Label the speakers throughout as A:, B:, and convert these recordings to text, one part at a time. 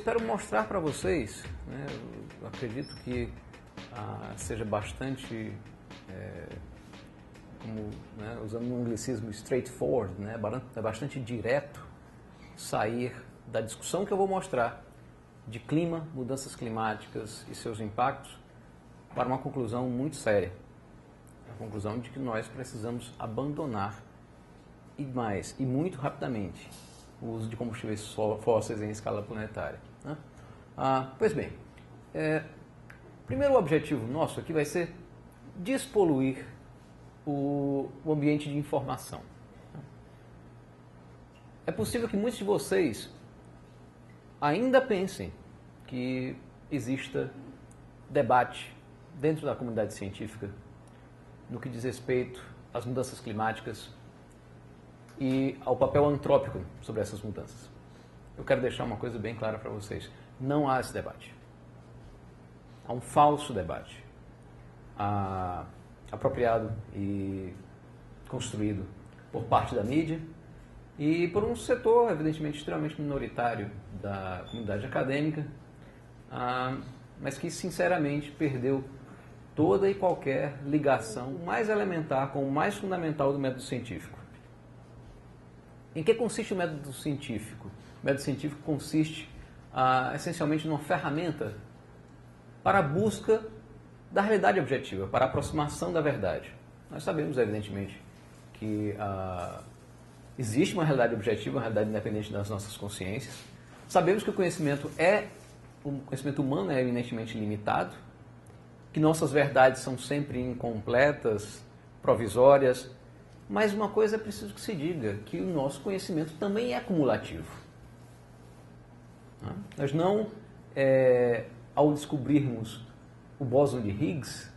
A: espero mostrar para vocês, né, eu acredito que seja bastante, usando um anglicismo straightforward, né, bastante direto, sair da discussão que eu vou mostrar de clima, mudanças climáticas e seus impactos para uma conclusão muito séria. A conclusão de que nós precisamos abandonar e muito rapidamente o uso de combustíveis fósseis em escala planetária, né? Pois bem, primeiro objetivo nosso aqui vai ser despoluir o ambiente de informação. É possível que muitos de vocês ainda pensem que exista debate dentro da comunidade científica no que diz respeito às mudanças climáticas e ao papel antrópico sobre essas mudanças. Eu quero deixar uma coisa bem clara para vocês. Não há esse debate. Há um falso debate apropriado e construído por parte da mídia e por um setor, evidentemente, extremamente minoritário da comunidade acadêmica, mas que, sinceramente, perdeu toda e qualquer ligação mais elementar com o mais fundamental do método científico. Em que consiste o método científico? O método científico consiste, essencialmente, numa ferramenta para a busca da realidade objetiva, para a aproximação da verdade. Nós sabemos, evidentemente, que existe uma realidade objetiva, uma realidade independente das nossas consciências. Sabemos que o conhecimento humano é eminentemente limitado, que nossas verdades são sempre incompletas, provisórias, mas uma coisa é preciso que se diga, que o nosso conhecimento também é cumulativo. Nós não, ao descobrirmos o bóson de Higgs,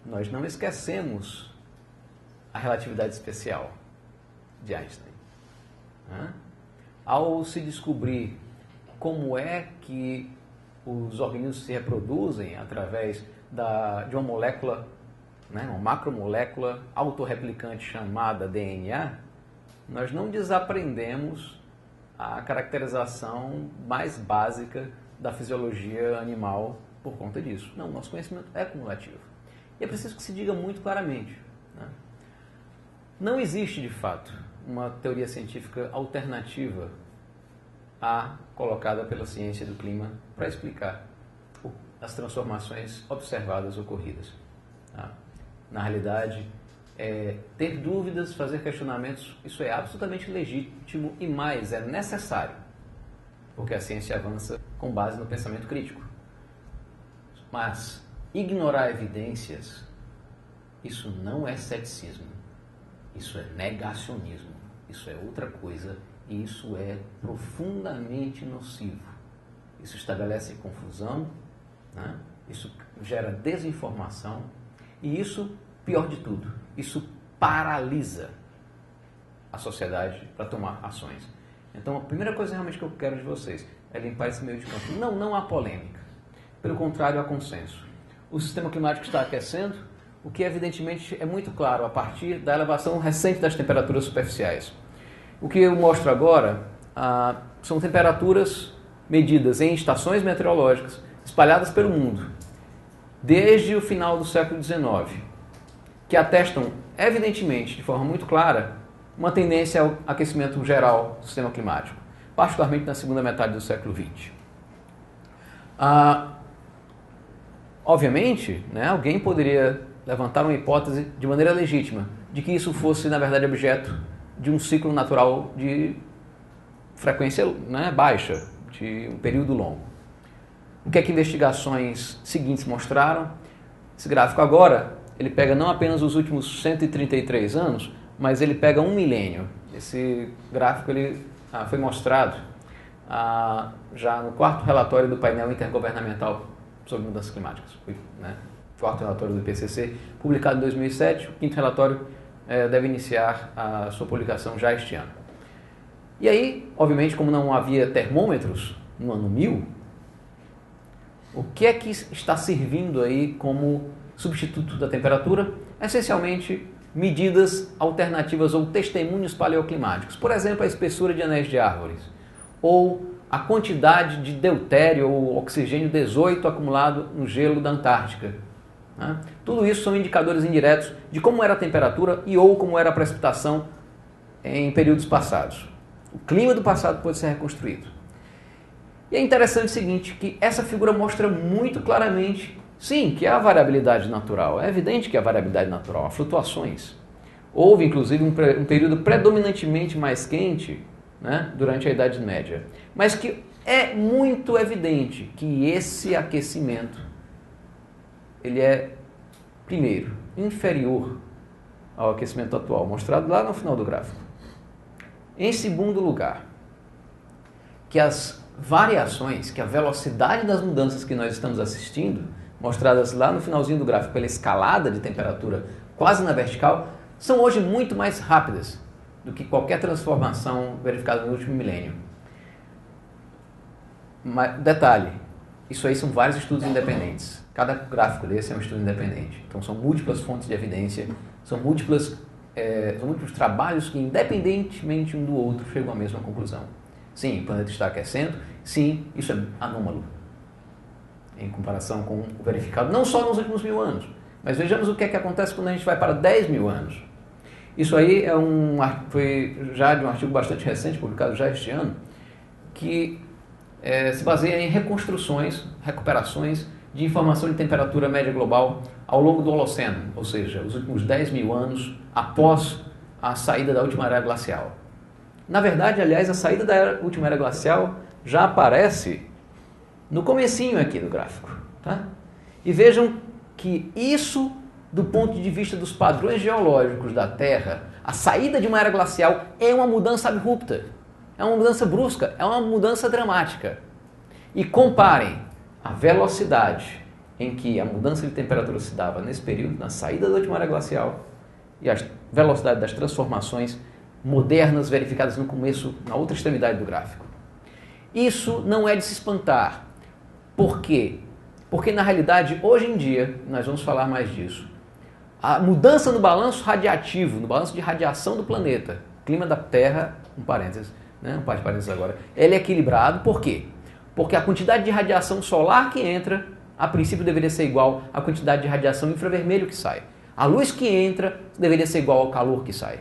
A: nós não esquecemos a relatividade especial de Einstein. Ao se descobrir como é que os organismos se reproduzem através de uma molécula, uma macromolécula autorreplicante chamada DNA, nós não desaprendemos a caracterização mais básica da fisiologia animal por conta disso. Não, nosso conhecimento é cumulativo. E é preciso que se diga muito claramente, não existe, de fato, uma teoria científica alternativa à colocada pela ciência do clima para explicar as transformações observadas ocorridas. Na realidade, ter dúvidas, fazer questionamentos, isso é absolutamente legítimo e mais, é necessário, porque a ciência avança com base no pensamento crítico. Mas ignorar evidências, isso não é ceticismo, isso é negacionismo, isso é outra coisa e isso é profundamente nocivo. Isso estabelece confusão, isso gera desinformação e isso, pior de tudo, isso paralisa a sociedade para tomar ações. Então, a primeira coisa realmente que eu quero de vocês é limpar esse meio de campo. Não há polêmica. Pelo contrário, há consenso. O sistema climático está aquecendo, o que evidentemente é muito claro a partir da elevação recente das temperaturas superficiais. O que eu mostro agora são temperaturas medidas em estações meteorológicas espalhadas pelo mundo desde o final do século XIX, que atestam evidentemente, de forma muito clara, uma tendência ao aquecimento geral do sistema climático, particularmente na segunda metade do século XX. Obviamente, alguém poderia levantar uma hipótese de maneira legítima de que isso fosse, na verdade, objeto de um ciclo natural de frequência baixa, de um período longo. O que é que investigações seguintes mostraram? Esse gráfico agora, ele pega não apenas os últimos 133 anos, mas ele pega um milênio. Esse gráfico ele, foi mostrado já no quarto relatório do painel intergovernamental sobre mudanças climáticas, quarto relatório do IPCC, publicado em 2007, o quinto relatório deve iniciar a sua publicação já este ano. E aí, obviamente, como não havia termômetros no ano 1000, o que é que está servindo aí como substituto da temperatura? Essencialmente, medidas alternativas ou testemunhos paleoclimáticos. Por exemplo, a espessura de anéis de árvores, ou a quantidade de deutério ou oxigênio 18 acumulado no gelo da Antártica. Né? Tudo isso são indicadores indiretos de como era a temperatura e ou como era a precipitação em períodos passados. O clima do passado pode ser reconstruído. E é interessante o seguinte, que essa figura mostra muito claramente, sim, que há variabilidade natural. É evidente que há variabilidade natural, há flutuações. Houve, inclusive, um período predominantemente mais quente, né, durante a Idade Média. Mas que é muito evidente que esse aquecimento ele é, primeiro, inferior ao aquecimento atual, mostrado lá no final do gráfico. Em segundo lugar, que as variações, que a velocidade das mudanças que nós estamos assistindo, mostradas lá no finalzinho do gráfico pela escalada de temperatura quase na vertical, são hoje muito mais rápidas do que qualquer transformação verificada no último milênio. Mas, detalhe, isso aí são vários estudos independentes. Cada gráfico desse é um estudo independente. Então são múltiplas fontes de evidência, são múltiplos trabalhos que, independentemente um do outro, chegam à mesma conclusão. Sim, o planeta está aquecendo, sim, isso é anômalo em comparação com o verificado, não só nos últimos 1000 anos, mas vejamos o que é que acontece quando a gente vai para 10.000 anos. Isso aí foi já de um artigo bastante recente, publicado já este ano, que se baseia em reconstruções, recuperações de informação de temperatura média global ao longo do Holoceno, ou seja, os últimos 10.000 anos após a saída da última era glacial. Na verdade, aliás, a saída da última era glacial já aparece no comecinho aqui do gráfico. Tá? E vejam que isso, do ponto de vista dos padrões geológicos da Terra, a saída de uma era glacial é uma mudança abrupta, é uma mudança brusca, é uma mudança dramática. E comparem a velocidade em que a mudança de temperatura se dava nesse período, na saída da última era glacial, e a velocidade das transformações modernas verificadas no começo, na outra extremidade do gráfico. Isso não é de se espantar. Por quê? Porque, na realidade, hoje em dia, nós vamos falar mais disso, a mudança no balanço radiativo, no balanço de radiação do planeta, clima da Terra, um parênteses, né, um par de parênteses agora, ele é equilibrado. Por quê? Porque a quantidade de radiação solar que entra, a princípio deveria ser igual à quantidade de radiação infravermelho que sai. A luz que entra deveria ser igual ao calor que sai.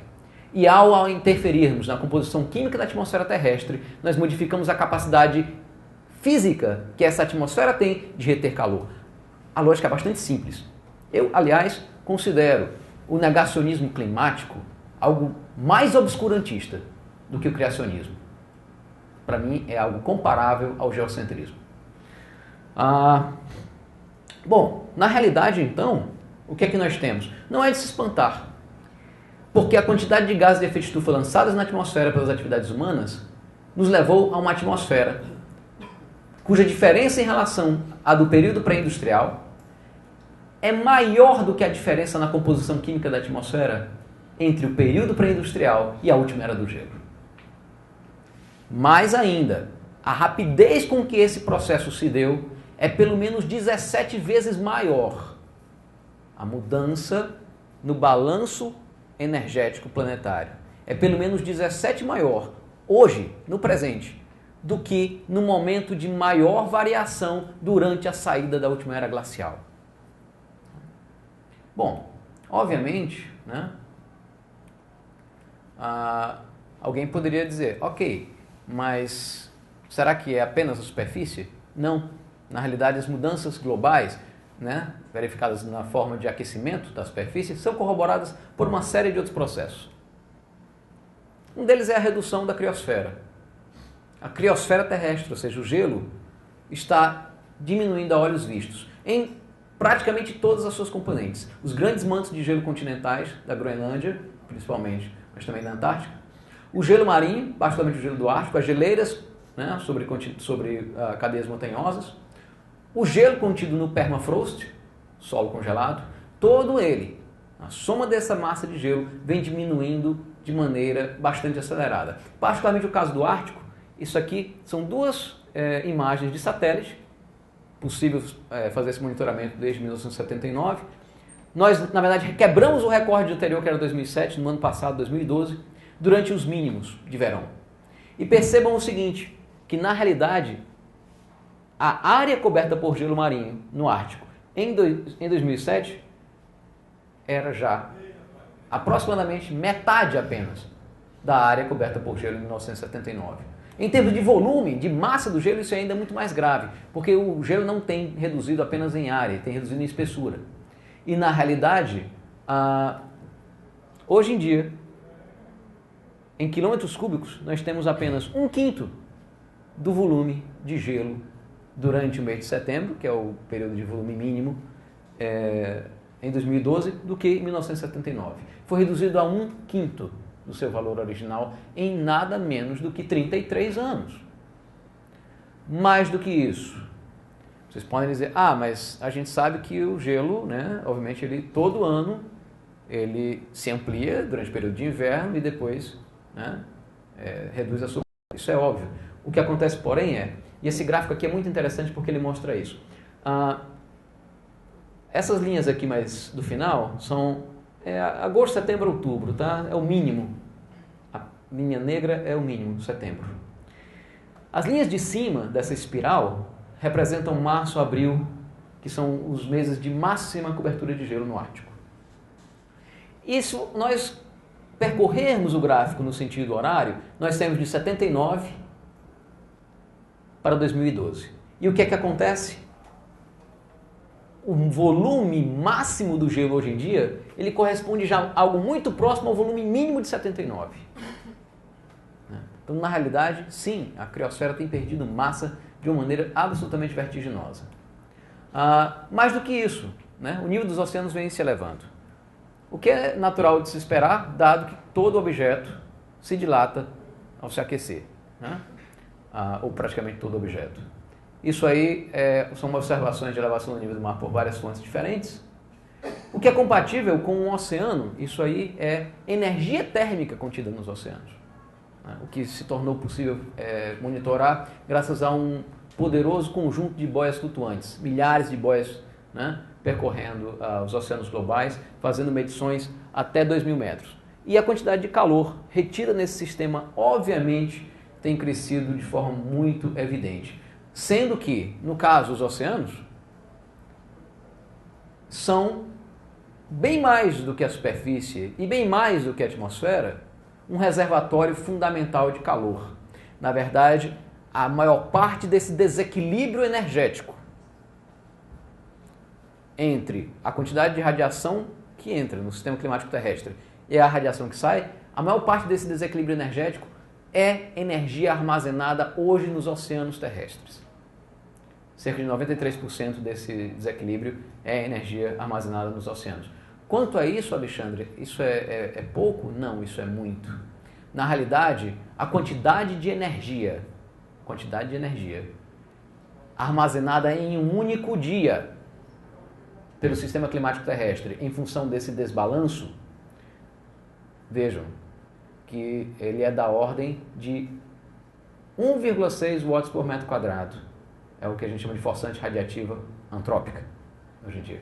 A: E ao interferirmos na composição química da atmosfera terrestre, nós modificamos a capacidade física que essa atmosfera tem de reter calor. A lógica é bastante simples. Eu, aliás, considero o negacionismo climático algo mais obscurantista do que o criacionismo. Para mim, é algo comparável ao geocentrismo. Bom, na realidade, então, o que é que nós temos? Não é de se espantar, porque a quantidade de gases de efeito estufa lançadas na atmosfera pelas atividades humanas nos levou a uma atmosfera cuja diferença em relação à do período pré-industrial é maior do que a diferença na composição química da atmosfera entre o período pré-industrial e a última era do gelo. Mais ainda, a rapidez com que esse processo se deu é pelo menos 17 vezes maior. A mudança no balanço energético planetário é pelo menos 17 maior hoje, no presente, do que no momento de maior variação durante a saída da última era glacial. Bom, obviamente, né, alguém poderia dizer, ok, mas será que é apenas a superfície? Não. Na realidade, as mudanças globais, né, verificadas na forma de aquecimento da superfície, são corroboradas por uma série de outros processos. Um deles é a redução da criosfera. A criosfera terrestre, ou seja, o gelo, está diminuindo a olhos vistos em praticamente todas as suas componentes. Os grandes mantos de gelo continentais da Groenlândia, principalmente, mas também da Antártica. O gelo marinho, particularmente o gelo do Ártico, as geleiras, né, sobre cadeias montanhosas. O gelo contido no permafrost, solo congelado, todo ele, a soma dessa massa de gelo, vem diminuindo de maneira bastante acelerada. Particularmente o caso do Ártico, isso aqui são duas imagens de satélite, possível fazer esse monitoramento desde 1979. Nós, na verdade, quebramos o recorde anterior, que era 2007, no ano passado, 2012, durante os mínimos de verão. E percebam o seguinte, que, na realidade, a área coberta por gelo marinho no Ártico em 2007 era já aproximadamente metade apenas da área coberta por gelo em 1979. Em termos de volume, de massa do gelo, isso é ainda muito mais grave, porque o gelo não tem reduzido apenas em área, tem reduzido em espessura. E, na realidade, hoje em dia, em quilômetros cúbicos, nós temos apenas 1/5 do volume de gelo durante o mês de setembro, que é o período de volume mínimo, em 2012, do que em 1979. Foi reduzido a 1/5 do seu valor original em nada menos do que 33 anos. Mais do que isso, vocês podem dizer, mas a gente sabe que o gelo, né, obviamente, ele todo ano ele se amplia durante o período de inverno e depois, né, reduz a sua... Isso é óbvio. O que acontece, porém, e esse gráfico aqui é muito interessante porque ele mostra isso. Essas linhas aqui mais do final são agosto, setembro, outubro, tá? É o mínimo. A linha negra é o mínimo, setembro. As linhas de cima dessa espiral representam março, abril, que são os meses de máxima cobertura de gelo no Ártico. E se nós percorrermos o gráfico no sentido horário, nós temos de 79 para 2012. E o que é que acontece? O volume máximo do gelo hoje em dia, ele corresponde já a algo muito próximo ao volume mínimo de 79. Então, na realidade, sim, a criosfera tem perdido massa de uma maneira absolutamente vertiginosa. Mais do que isso, né, o nível dos oceanos vem se elevando. O que é natural de se esperar, dado que todo objeto se dilata ao se aquecer, né? Ou praticamente todo objeto. Isso aí são observações de elevação do nível do mar por várias fontes diferentes. O que é compatível com um oceano, isso aí é energia térmica contida nos oceanos. Né? O que se tornou possível monitorar graças a um poderoso conjunto de boias flutuantes, milhares de boias, né, percorrendo os oceanos globais, fazendo medições até 2.000 metros. E a quantidade de calor retida nesse sistema, obviamente, tem crescido de forma muito evidente. Sendo que, no caso, os oceanos são bem mais do que a superfície e bem mais do que a atmosfera, um reservatório fundamental de calor. Na verdade, a maior parte desse desequilíbrio energético entre a quantidade de radiação que entra no sistema climático terrestre e a radiação que sai, a maior parte desse desequilíbrio energético é energia armazenada hoje nos oceanos terrestres. Cerca de 93% desse desequilíbrio é energia armazenada nos oceanos. Quanto a isso, Alexandre, isso é pouco? Não, isso é muito. Na realidade, a quantidade de energia armazenada em um único dia pelo sistema climático terrestre em função desse desbalanço, vejam que ele é da ordem de 1,6 watts por metro quadrado. É o que a gente chama de forçante radiativa antrópica hoje em dia.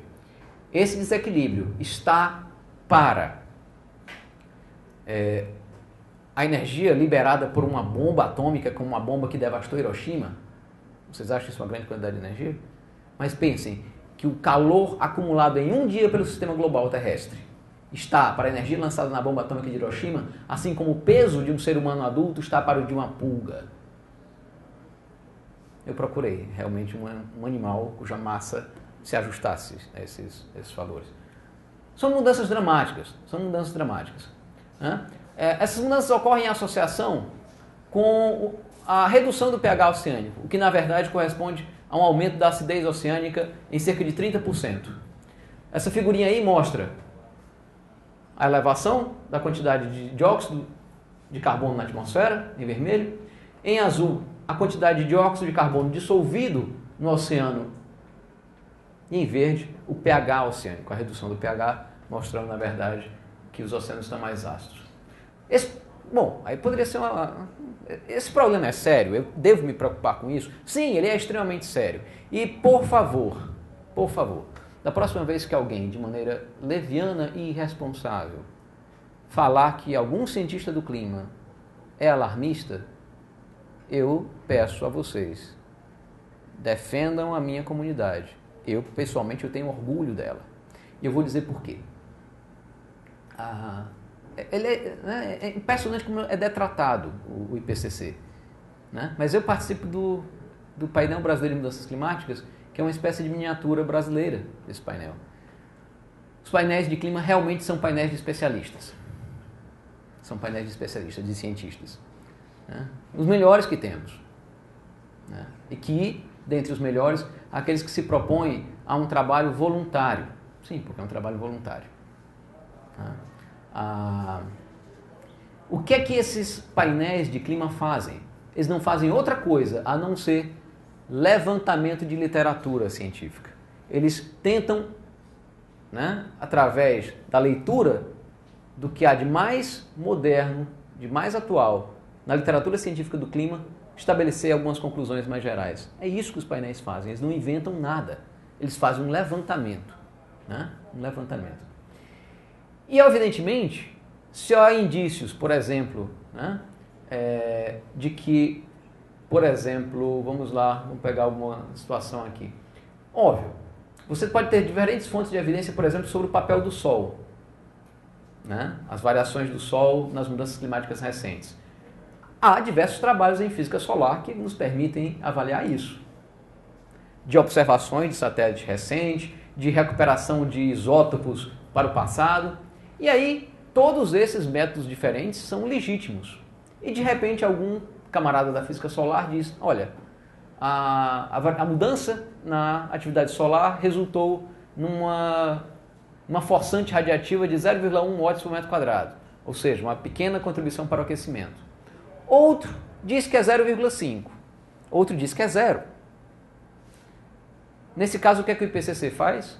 A: Esse desequilíbrio está para a energia liberada por uma bomba atômica, como uma bomba que devastou Hiroshima. Vocês acham isso uma grande quantidade de energia? Mas pensem que o calor acumulado em um dia pelo sistema global terrestre está para a energia lançada na bomba atômica de Hiroshima, assim como o peso de um ser humano adulto está para o de uma pulga. Eu procurei realmente um animal cuja massa se ajustasse a esses valores. São mudanças dramáticas, né? Essas mudanças ocorrem em associação com a redução do pH oceânico, o que na verdade corresponde a um aumento da acidez oceânica em cerca de 30%. Essa figurinha aí mostra a elevação da quantidade de dióxido de carbono na atmosfera, em vermelho. Em azul, a quantidade de dióxido de carbono dissolvido no oceano. E em verde, o pH oceânico, a redução do pH, mostrando, na verdade, que os oceanos estão mais ácidos. Aí poderia ser esse problema é sério? Eu devo me preocupar com isso? Sim, ele é extremamente sério. E, por favor, da próxima vez que alguém, de maneira leviana e irresponsável, falar que algum cientista do clima é alarmista, eu peço a vocês, defendam a minha comunidade. Eu, pessoalmente, eu tenho orgulho dela. E eu vou dizer por quê. É impressionante como é detratado o IPCC. Né? Mas eu participo do painel brasileiro de mudanças climáticas, que é uma espécie de miniatura brasileira desse painel. Os painéis de clima realmente são painéis de especialistas. São painéis de especialistas, de cientistas. Né? Os melhores que temos. Né? E que, dentre os melhores, aqueles que se propõem a um trabalho voluntário. Sim, porque é um trabalho voluntário. O que é que esses painéis de clima fazem? Eles não fazem outra coisa a não ser levantamento de literatura científica. Eles tentam, né, através da leitura do que há de mais moderno, de mais atual na literatura científica do clima, estabelecer algumas conclusões mais gerais. É isso que os painéis fazem. Eles não inventam nada. Eles fazem um levantamento. Né? Um levantamento. E, evidentemente, se há indícios, por exemplo, né, de que, por exemplo, vamos pegar alguma situação aqui. Óbvio, você pode ter diferentes fontes de evidência, por exemplo, sobre o papel do Sol. Né? As variações do Sol nas mudanças climáticas recentes. Há diversos trabalhos em física solar que nos permitem avaliar isso. De observações de satélite recente, de recuperação de isótopos para o passado. E aí, todos esses métodos diferentes são legítimos. E de repente algum camarada da física solar diz, olha, a mudança na atividade solar resultou numa forçante radiativa de 0,1 watts por metro quadrado. Ou seja, uma pequena contribuição para o aquecimento. Outro diz que é 0,5. Outro diz que é 0. Nesse caso, o que é que o IPCC faz?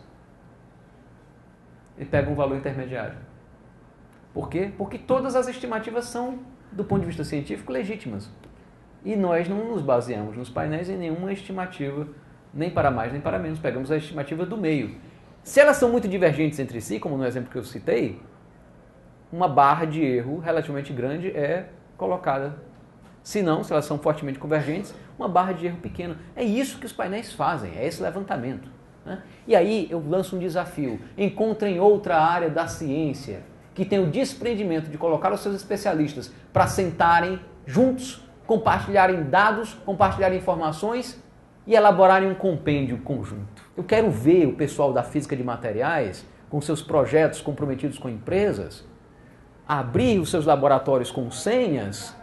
A: Ele pega um valor intermediário. Por quê? Porque todas as estimativas são, do ponto de vista científico, legítimas. E nós não nos baseamos nos painéis em nenhuma estimativa, nem para mais nem para menos. Pegamos a estimativa do meio. Se elas são muito divergentes entre si, como no exemplo que eu citei, uma barra de erro relativamente grande é colocada. Se não, se elas são fortemente convergentes, uma barra de erro pequena. É isso que os painéis fazem, é esse levantamento. Né? E aí eu lanço um desafio. Encontrem outra área da ciência que tem o desprendimento de colocar os seus especialistas para sentarem juntos, compartilharem dados, compartilharem informações e elaborarem um compêndio conjunto. Eu quero ver o pessoal da física de materiais, com seus projetos comprometidos com empresas, abrir os seus laboratórios com senhas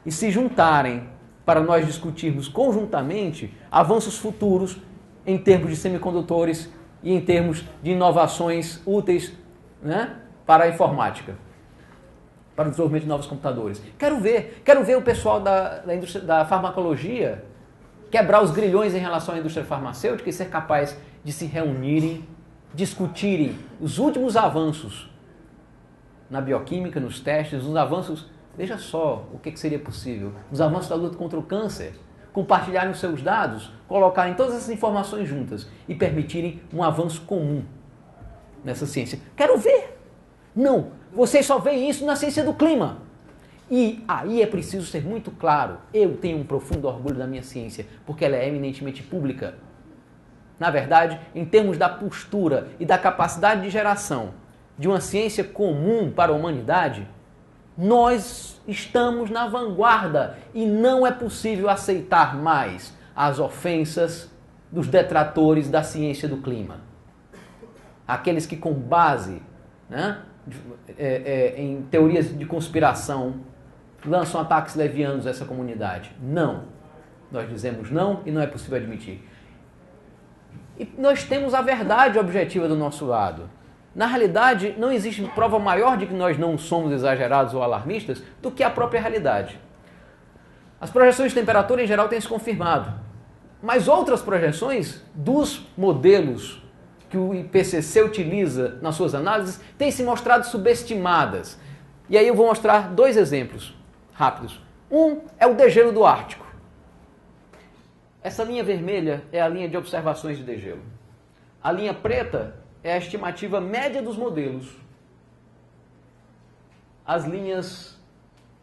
A: e se juntarem para nós discutirmos conjuntamente avanços futuros em termos de semicondutores e em termos de inovações úteis, né, para a informática, para o desenvolvimento de novos computadores. Quero ver o pessoal da indústria da farmacologia quebrar os grilhões em relação à indústria farmacêutica e ser capaz de se reunirem, discutirem os últimos avanços na bioquímica, nos testes, os avanços, veja só o que seria possível, os avanços da luta contra o câncer, compartilharem os seus dados, colocarem todas essas informações juntas e permitirem um avanço comum nessa ciência. Quero ver! Não, vocês só veem isso na ciência do clima. E aí é preciso ser muito claro, eu tenho um profundo orgulho da minha ciência, porque ela é eminentemente pública. Na verdade, em termos da postura e da capacidade de geração de uma ciência comum para a humanidade, nós estamos na vanguarda e não é possível aceitar mais as ofensas dos detratores da ciência do clima. Aqueles que com base, né, em teorias de conspiração lançam ataques levianos a essa comunidade. Não. Nós dizemos não e não é possível admitir. E nós temos a verdade objetiva do nosso lado. Na realidade, não existe prova maior de que nós não somos exagerados ou alarmistas do que a própria realidade. As projeções de temperatura, em geral, têm se confirmado. Mas outras projeções dos modelos que o IPCC utiliza nas suas análises têm se mostrado subestimadas. E aí eu vou mostrar dois exemplos rápidos. Um é o degelo do Ártico. Essa linha vermelha é a linha de observações de degelo. A linha preta é a estimativa média dos modelos. As linhas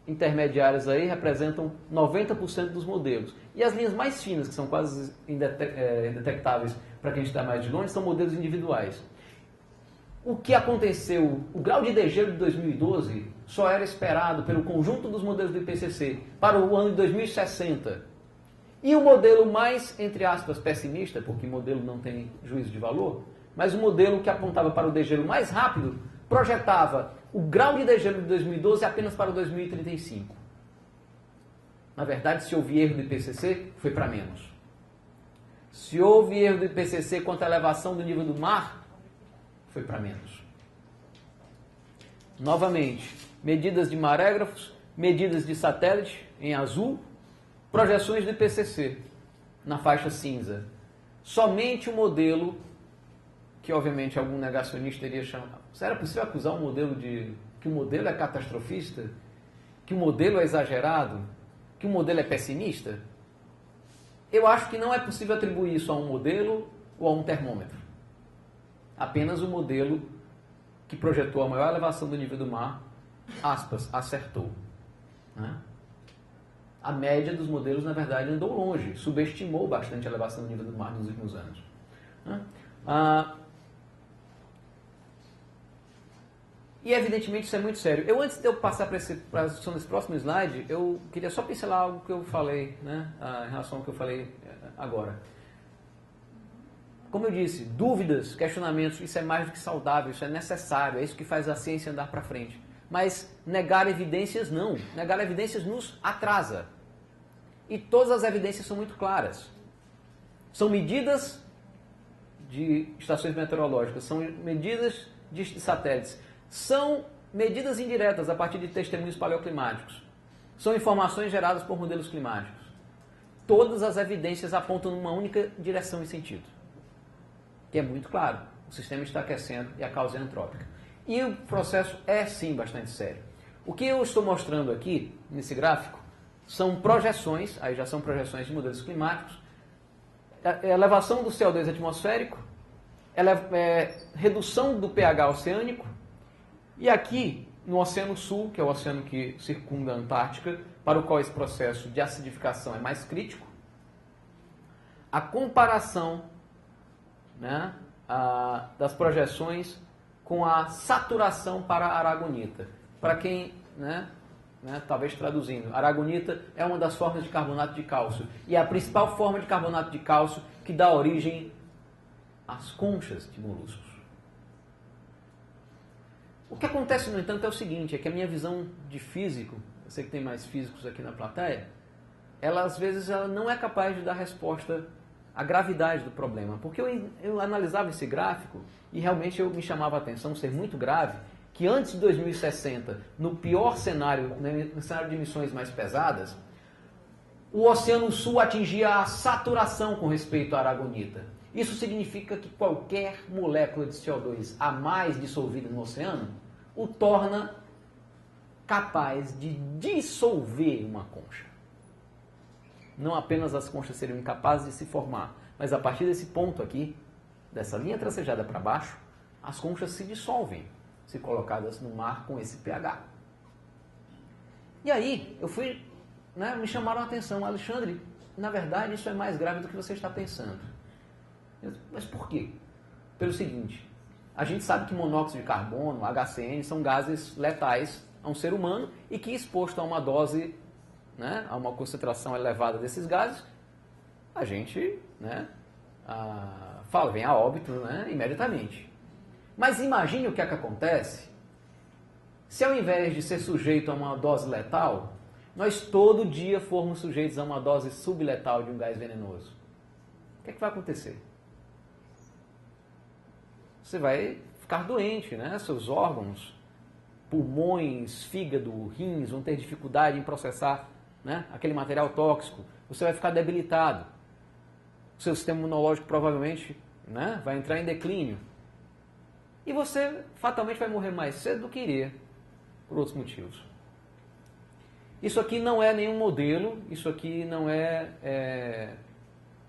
A: intermediárias aí representam 90% dos modelos. E as linhas mais finas, que são quase indetectáveis para quem está mais de longe, são modelos individuais. O que aconteceu, o grau de degelo de 2012 só era esperado pelo conjunto dos modelos do IPCC para o ano de 2060. E o modelo mais, entre aspas, pessimista, porque modelo não tem juízo de valor, mas o modelo que apontava para o degelo mais rápido projetava o grau de degelo de 2012 apenas para o 2035. Na verdade, se houve erro do IPCC, foi para menos. Se houve erro do IPCC quanto à elevação do nível do mar, foi para menos. Novamente, medidas de marégrafos, medidas de satélite em azul, projeções do IPCC na faixa cinza. Somente o modelo, que obviamente algum negacionista iria chamar. Será possível acusar um modelo que o modelo é catastrofista? Que o modelo é exagerado? Que o modelo é pessimista? Eu acho que não é possível atribuir isso a um modelo ou a um termômetro. Apenas o modelo que projetou a maior elevação do nível do mar, aspas, acertou. Né? A média dos modelos, na verdade, andou longe, subestimou bastante a elevação do nível do mar nos últimos anos. Né? E, evidentemente, isso é muito sério. Antes de eu passar para a discussão desse próximo slide, eu queria só pincelar algo que eu falei, né, em relação ao que eu falei agora. Como eu disse, dúvidas, questionamentos, isso é mais do que saudável, isso é necessário, é isso que faz a ciência andar para frente. Mas negar evidências, não. Negar evidências nos atrasa. E todas as evidências são muito claras. São medidas de estações meteorológicas, são medidas de satélites, são medidas indiretas a partir de testemunhos paleoclimáticos. São informações geradas por modelos climáticos. Todas as evidências apontam numa única direção e sentido. Que é muito claro. O sistema está aquecendo e a causa é antrópica. E o processo é, sim, bastante sério. O que eu estou mostrando aqui, nesse gráfico, são projeções, aí já são projeções de modelos climáticos, elevação do CO2 atmosférico, redução do pH oceânico, e aqui, no Oceano Sul, que é o oceano que circunda a Antártica, para o qual esse processo de acidificação é mais crítico, a comparação, né, das projeções com a saturação para a aragonita. Para quem, talvez traduzindo, aragonita é uma das formas de carbonato de cálcio e é a principal forma de carbonato de cálcio que dá origem às conchas de moluscos. O que acontece, no entanto, é o seguinte, é que a minha visão de físico, eu sei que tem mais físicos aqui na plateia, ela às vezes não é capaz de dar resposta à gravidade do problema, porque eu analisava esse gráfico e realmente me chamava a atenção ser muito grave que antes de 2060, no pior cenário, no cenário de emissões mais pesadas, o Oceano Sul atingia a saturação com respeito à aragonita. Isso significa que qualquer molécula de CO2 a mais dissolvida no oceano o torna capaz de dissolver uma concha. Não apenas as conchas seriam incapazes de se formar, mas a partir desse ponto aqui, dessa linha tracejada para baixo, as conchas se dissolvem, se colocadas no mar com esse pH. E aí, me chamaram a atenção, Alexandre, na verdade isso é mais grave do que você está pensando. Mas por quê? Pelo seguinte, a gente sabe que monóxido de carbono, HCN, são gases letais a um ser humano e que exposto a uma dose, a uma concentração elevada desses gases, a gente vem a óbito imediatamente. Mas imagine o que é que acontece se ao invés de ser sujeito a uma dose letal, nós todo dia formos sujeitos a uma dose subletal de um gás venenoso. O que é que vai acontecer? Você vai ficar doente, Seus órgãos, pulmões, fígado, rins vão ter dificuldade em processar aquele material tóxico. Você vai ficar debilitado. O seu sistema imunológico provavelmente vai entrar em declínio. E você fatalmente vai morrer mais cedo do que iria, por outros motivos. Isso aqui não é nenhum modelo, isso aqui não é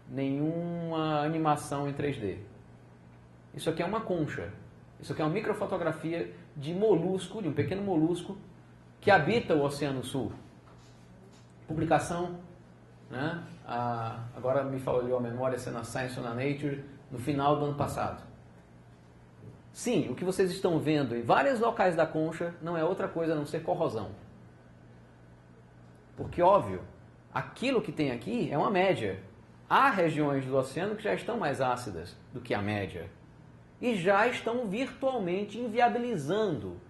A: nenhuma animação em 3D. Isso aqui é uma concha. Isso aqui é uma microfotografia de molusco, de um pequeno molusco, que habita o Oceano Sul. Publicação, né? Agora me falou a memória, se é na Science ou na Nature, no final do ano passado. Sim, o que vocês estão vendo em vários locais da concha não é outra coisa a não ser corrosão. Porque, óbvio, aquilo que tem aqui é uma média. Há regiões do oceano que já estão mais ácidas do que a média. E já estão virtualmente inviabilizando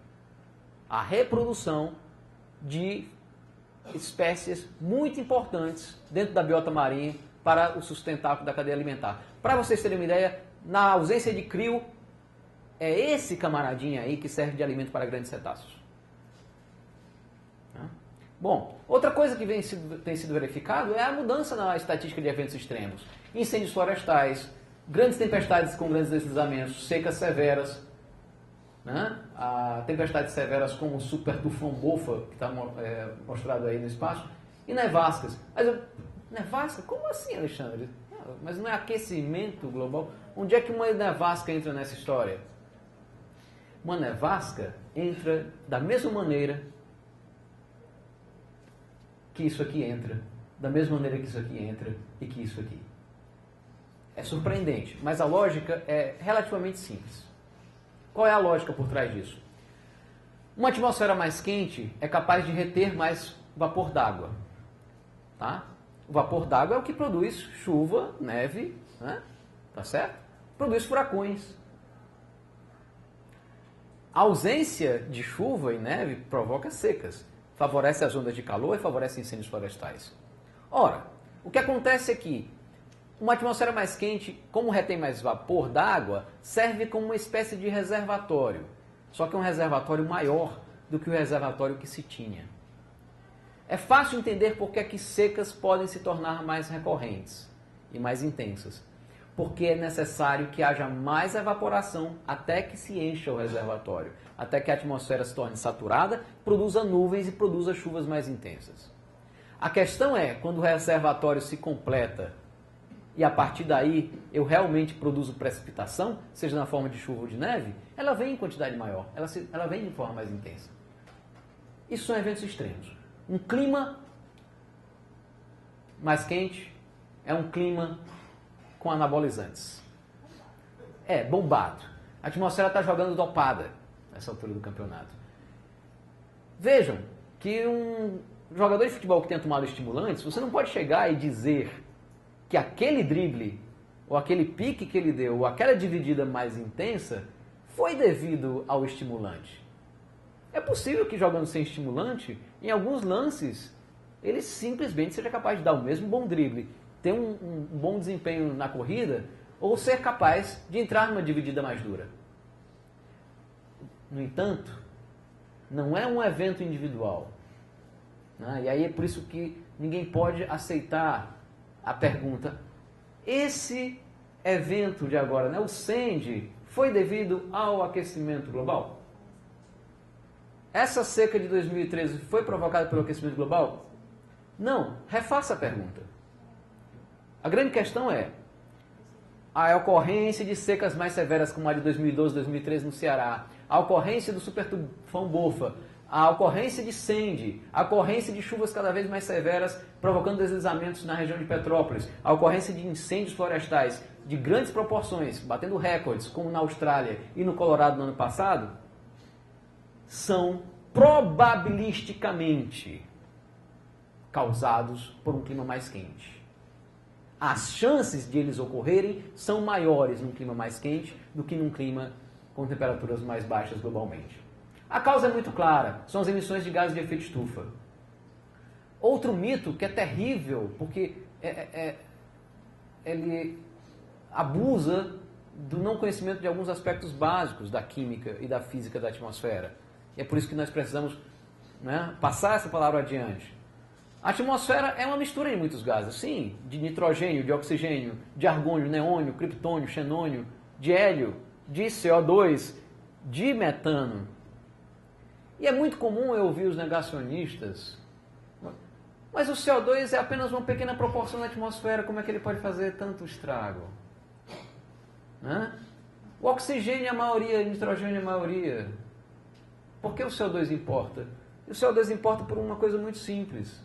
A: a reprodução de espécies muito importantes dentro da biota marinha para o sustentáculo da cadeia alimentar. Para vocês terem uma ideia, na ausência de crio, é esse camaradinho aí que serve de alimento para grandes cetáceos. Bom, outra coisa que tem sido verificado é a mudança na estatística de eventos extremos. Incêndios florestais, grandes tempestades com grandes deslizamentos, secas severas, né? Tempestades severas como o super tufão Bofa, que está mostrado aí no espaço, e nevascas. Nevasca? Como assim, Alexandre? Mas não é aquecimento global? Onde é que uma nevasca entra nessa história? Uma nevasca entra da mesma maneira que isso aqui entra, da mesma maneira que isso aqui entra e que isso aqui. É surpreendente, mas a lógica é relativamente simples. Qual é a lógica por trás disso? Uma atmosfera mais quente é capaz de reter mais vapor d'água. Tá? O vapor d'água é o que produz chuva, neve, né? Tá certo? Produz furacões. A ausência de chuva e neve provoca secas, favorece as ondas de calor e favorece incêndios florestais. Ora, o que acontece é que uma atmosfera mais quente, como retém mais vapor d'água, serve como uma espécie de reservatório, só que é um reservatório maior do que o reservatório que se tinha. É fácil entender por que é que secas podem se tornar mais recorrentes e mais intensas. Porque é necessário que haja mais evaporação até que se encha o reservatório, até que a atmosfera se torne saturada, produza nuvens e produza chuvas mais intensas. A questão é, quando o reservatório se completa e a partir daí eu realmente produzo precipitação, seja na forma de chuva ou de neve, ela vem em quantidade maior, ela vem de forma mais intensa. Isso são eventos extremos. Um clima mais quente é um clima com anabolizantes. É, bombado. A atmosfera está jogando dopada nessa altura do campeonato. Vejam que um jogador de futebol que tenha tomado estimulantes, você não pode chegar e dizer que aquele drible, ou aquele pique que ele deu, ou aquela dividida mais intensa, foi devido ao estimulante. É possível que jogando sem estimulante, em alguns lances, ele simplesmente seja capaz de dar o mesmo bom drible, ter um bom desempenho na corrida, ou ser capaz de entrar numa dividida mais dura. No entanto, não é um evento individual. Né? E aí é por isso que ninguém pode aceitar a pergunta: esse evento de agora, né, o Sandy, foi devido ao aquecimento global? Essa seca de 2013 foi provocada pelo aquecimento global? Não. Refaça a pergunta. A grande questão é a ocorrência de secas mais severas como a de 2012, 2013 no Ceará, a ocorrência do super tufão Bofa, a ocorrência de Sandy, a ocorrência de chuvas cada vez mais severas provocando deslizamentos na região de Petrópolis, a ocorrência de incêndios florestais de grandes proporções, batendo recordes, como na Austrália e no Colorado no ano passado, são probabilisticamente causados por um clima mais quente. As chances de eles ocorrerem são maiores num clima mais quente do que num clima com temperaturas mais baixas globalmente. A causa é muito clara, são as emissões de gases de efeito estufa. Outro mito que é terrível, porque ele abusa do não conhecimento de alguns aspectos básicos da química e da física da atmosfera. E é por isso que nós precisamos, né, passar essa palavra adiante. A atmosfera é uma mistura de muitos gases, sim, de nitrogênio, de oxigênio, de argônio, neônio, criptônio, xenônio, de hélio, de CO2, de metano. E é muito comum eu ouvir os negacionistas: mas o CO2 é apenas uma pequena proporção da atmosfera, como é que ele pode fazer tanto estrago? Né? O oxigênio é a maioria, o nitrogênio é a maioria. Por que o CO2 importa? E o CO2 importa por uma coisa muito simples.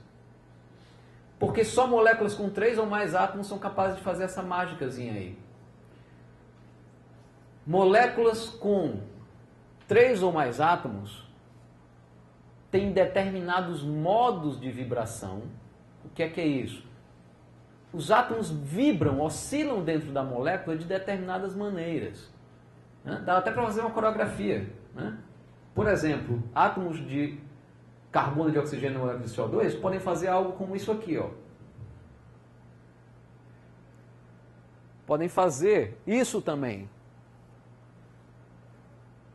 A: Porque só moléculas com 3 ou mais átomos são capazes de fazer essa mágicazinha aí. Moléculas com 3 ou mais átomos têm determinados modos de vibração. O que é isso? Os átomos vibram, oscilam dentro da molécula de determinadas maneiras. Dá até para fazer uma coreografia. Por exemplo, átomos de carbono, de oxigênio e moléculas de CO2 podem fazer algo como isso aqui. Ó. Podem fazer isso também.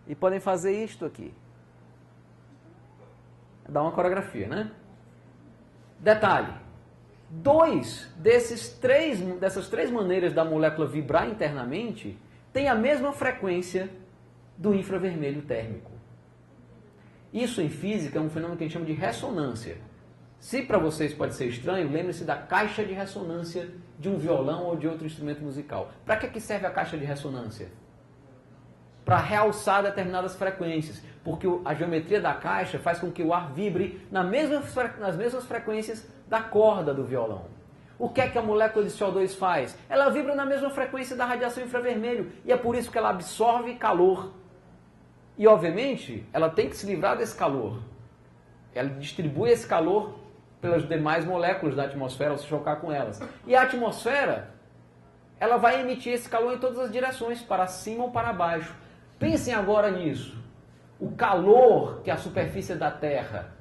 A: E podem fazer isto aqui. Dá uma coreografia, né? Detalhe. Dessas três maneiras da molécula vibrar internamente têm a mesma frequência do infravermelho térmico. Isso em física é um fenômeno que a gente chama de ressonância. Se para vocês pode ser estranho, lembre-se da caixa de ressonância de um violão ou de outro instrumento musical. Para que serve a caixa de ressonância? Para realçar determinadas frequências, porque a geometria da caixa faz com que o ar vibre nas mesmas frequências da corda do violão. O que é que a molécula de CO2 faz? Ela vibra na mesma frequência da radiação infravermelho, e é por isso que ela absorve calor. E, obviamente, ela tem que se livrar desse calor. Ela distribui esse calor pelas demais moléculas da atmosfera ao se chocar com elas. E a atmosfera, ela vai emitir esse calor em todas as direções, para cima ou para baixo. Pensem agora nisso. O calor que a superfície da Terra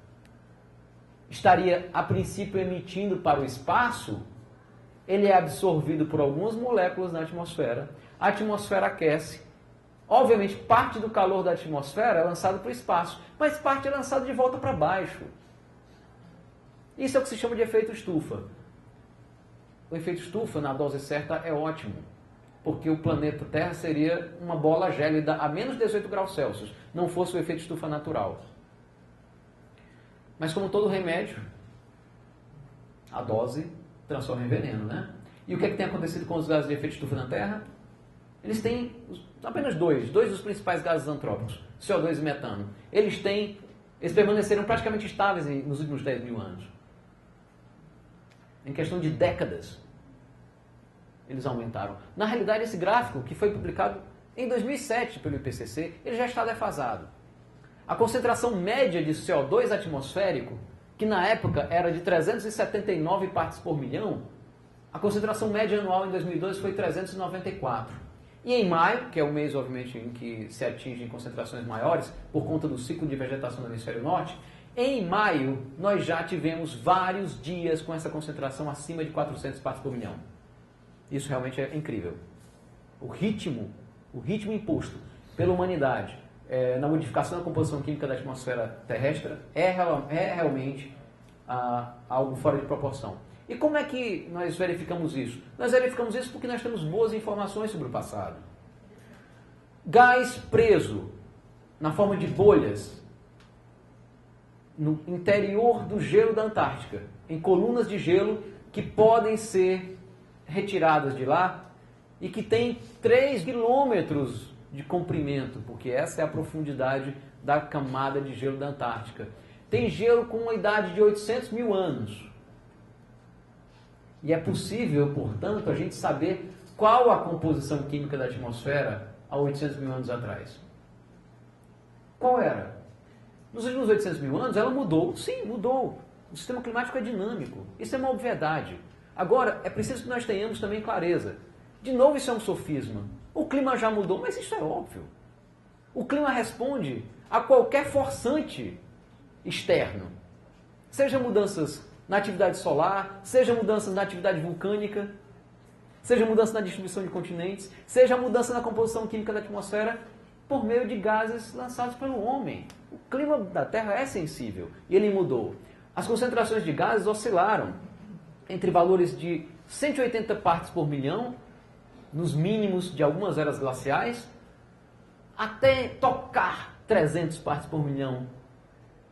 A: estaria, a princípio, emitindo para o espaço, ele é absorvido por algumas moléculas na atmosfera. A atmosfera aquece. Obviamente, parte do calor da atmosfera é lançado para o espaço, mas parte é lançada de volta para baixo. Isso é o que se chama de efeito estufa. O efeito estufa, na dose certa, é ótimo, porque o planeta Terra seria uma bola gélida a menos 18 graus Celsius, não fosse o efeito estufa natural. Mas como todo remédio, a dose transforma em veneno, né? E o que é que tem acontecido com os gases de efeito estufa na Terra? Eles têm apenas dois dos principais gases antrópicos, CO2 e metano. Eles permaneceram praticamente estáveis nos últimos 10 mil anos. Em questão de décadas, eles aumentaram. Na realidade, esse gráfico, que foi publicado em 2007 pelo IPCC, ele já está defasado. A concentração média de CO2 atmosférico, que na época era de 379 partes por milhão, a concentração média anual em 2002 foi 394. E em maio, que é o mês, obviamente, em que se atingem concentrações maiores, por conta do ciclo de vegetação do hemisfério norte, em maio nós já tivemos vários dias com essa concentração acima de 400 partes por milhão. Isso realmente é incrível. O ritmo imposto pela humanidade na modificação da composição química da atmosfera terrestre é realmente algo fora de proporção. E como é que nós verificamos isso? Nós verificamos isso porque nós temos boas informações sobre o passado. Gás preso na forma de bolhas no interior do gelo da Antártica, em colunas de gelo que podem ser retiradas de lá e que tem 3 quilômetros de comprimento, porque essa é a profundidade da camada de gelo da Antártica. Tem gelo com uma idade de 800 mil anos. E é possível, portanto, a gente saber qual a composição química da atmosfera há 800 mil anos atrás. Qual era? Nos últimos 800 mil anos ela mudou. Sim, mudou. O sistema climático é dinâmico. Isso é uma obviedade. Agora, é preciso que nós tenhamos também clareza. De novo, isso é um sofisma. O clima já mudou, mas isso é óbvio. O clima responde a qualquer forçante externo. Seja mudanças na atividade solar, seja mudanças na atividade vulcânica, seja mudança na distribuição de continentes, seja mudança na composição química da atmosfera por meio de gases lançados pelo homem. O clima da Terra é sensível e ele mudou. As concentrações de gases oscilaram entre valores de 180 partes por milhão, nos mínimos de algumas eras glaciais, até tocar 300 partes por milhão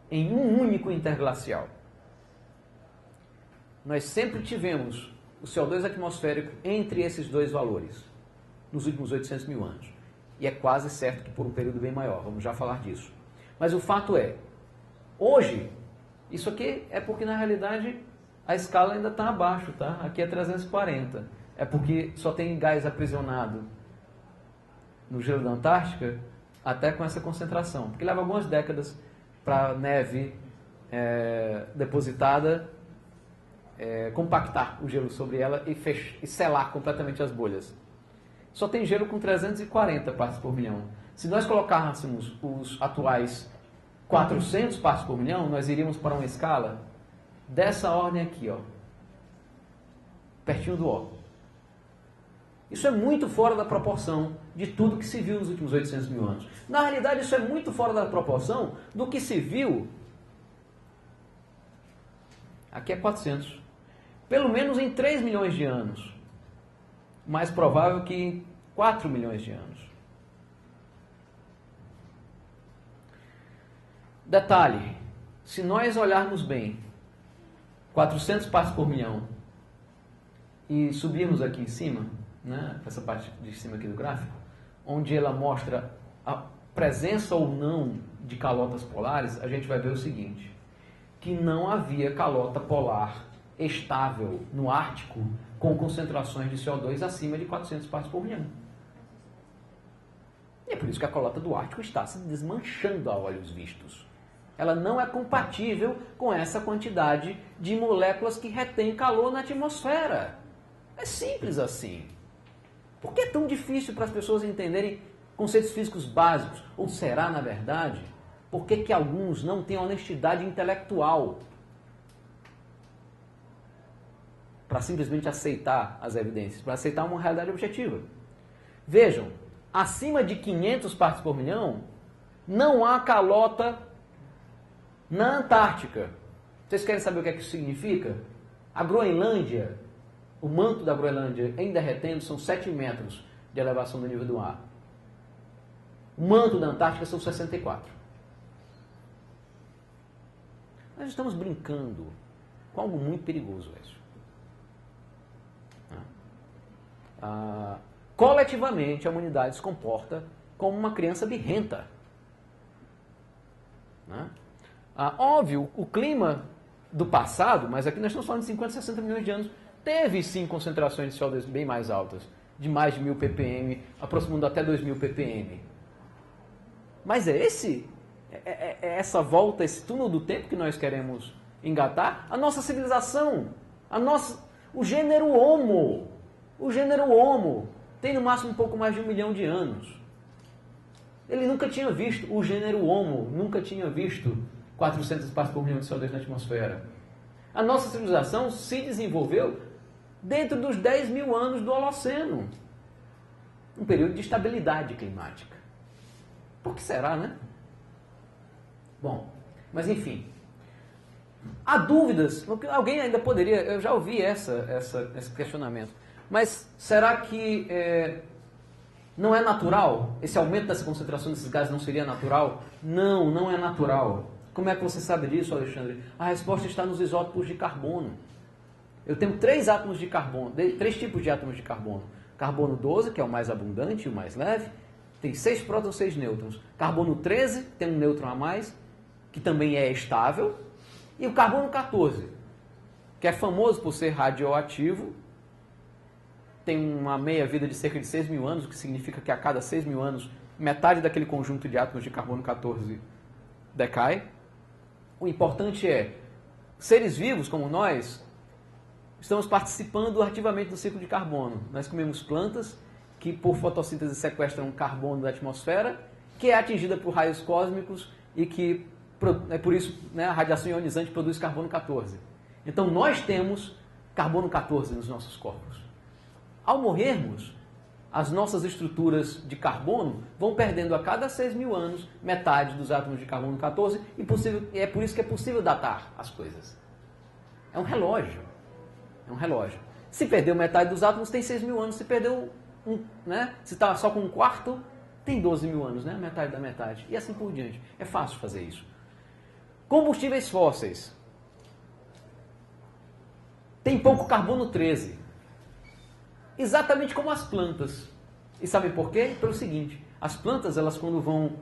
A: em um único interglacial. Nós sempre tivemos o CO2 atmosférico entre esses dois valores, nos últimos 800 mil anos. E é quase certo que por um período bem maior, vamos já falar disso. Mas o fato é, Hoje, isso aqui é porque na realidade a escala ainda está abaixo, tá? Aqui é 340. É porque só tem gás aprisionado no gelo da Antártica até com essa concentração. Porque leva algumas décadas para a neve depositada compactar o gelo sobre ela e selar completamente as bolhas. Só tem gelo com 340 partes por milhão. Se nós colocássemos os atuais 400 partes por milhão, nós iríamos para uma escala dessa ordem aqui, ó, pertinho do O. Isso é muito fora da proporção de tudo que se viu nos últimos 800 mil anos. Na realidade, isso é muito fora da proporção do que se viu. Aqui é 400. Pelo menos em 3 milhões de anos. Mais provável que em 4 milhões de anos. Detalhe, se nós olharmos bem, 400 partes por milhão, e subirmos aqui em cima, né, essa parte de cima aqui do gráfico, onde ela mostra a presença ou não de calotas polares, a gente vai ver o seguinte, que não havia calota polar estável no Ártico com concentrações de CO2 acima de 400 partes por milhão. E é por isso que a calota do Ártico está se desmanchando a olhos vistos. Ela não é compatível com essa quantidade de moléculas que retém calor na atmosfera. É simples assim. Por que é tão difícil para as pessoas entenderem conceitos físicos básicos? Ou será, na verdade, por que alguns não têm honestidade intelectual para simplesmente aceitar as evidências, para aceitar uma realidade objetiva? Vejam, acima de 500 partes por milhão, não há calota na Antártica. Vocês querem saber o que é que isso significa? A Groenlândia, o manto da Groenlândia em derretendo são 7 metros de elevação do nível do mar. O manto da Antártica são 64. Nós estamos brincando com algo muito perigoso, isso. Coletivamente, a humanidade se comporta como uma criança birrenta. Óbvio, o clima do passado, mas aqui nós estamos falando de 50, 60 milhões de anos, teve sim concentrações de CO2 bem mais altas, de mais de 1000 ppm, aproximando até 2000 ppm. Mas é essa volta, esse túnel do tempo que nós queremos engatar? A nossa civilização, o gênero Homo tem no máximo um pouco mais de 1 milhão de anos. Ele nunca tinha visto, o gênero Homo nunca tinha visto 400 partes por milhão de CO2 na atmosfera. A nossa civilização se desenvolveu dentro dos 10 mil anos do Holoceno. Um período de estabilidade climática. Por que será, né? Bom, mas enfim. Há dúvidas, alguém ainda poderia, eu já ouvi esse questionamento, mas será que não é natural? Esse aumento dessa concentração desses gases não seria natural? Não, não é natural. Como é que você sabe disso, Alexandre? A resposta está nos isótopos de carbono. Eu tenho 3 átomos de carbono, 3 tipos de átomos de carbono. Carbono 12, que é o mais abundante e o mais leve, tem 6 prótons e 6 nêutrons. Carbono 13 tem um nêutron a mais, que também é estável. E o carbono 14, que é famoso por ser radioativo, tem uma meia-vida de cerca de 6 mil anos, o que significa que a cada 6 mil anos, metade daquele conjunto de átomos de carbono 14 decai. O importante é, seres vivos como nós, estamos participando ativamente do ciclo de carbono. Nós comemos plantas que por fotossíntese sequestram carbono da atmosfera, que é atingida por raios cósmicos e que, é por isso, né, a radiação ionizante produz carbono 14. Então nós temos carbono 14 nos nossos corpos. Ao morrermos, as nossas estruturas de carbono vão perdendo a cada 6 mil anos metade dos átomos de carbono 14 e é por isso que é possível datar as coisas. É um relógio. É um relógio. Se perdeu metade dos átomos, tem 6 mil anos. Se perdeu se está só com um quarto, tem 12 mil anos, né? Metade da metade. E assim por diante. É fácil fazer isso. Combustíveis fósseis. Tem pouco carbono 13. Exatamente como as plantas. E sabem por quê? Pelo seguinte, as plantas, elas quando vão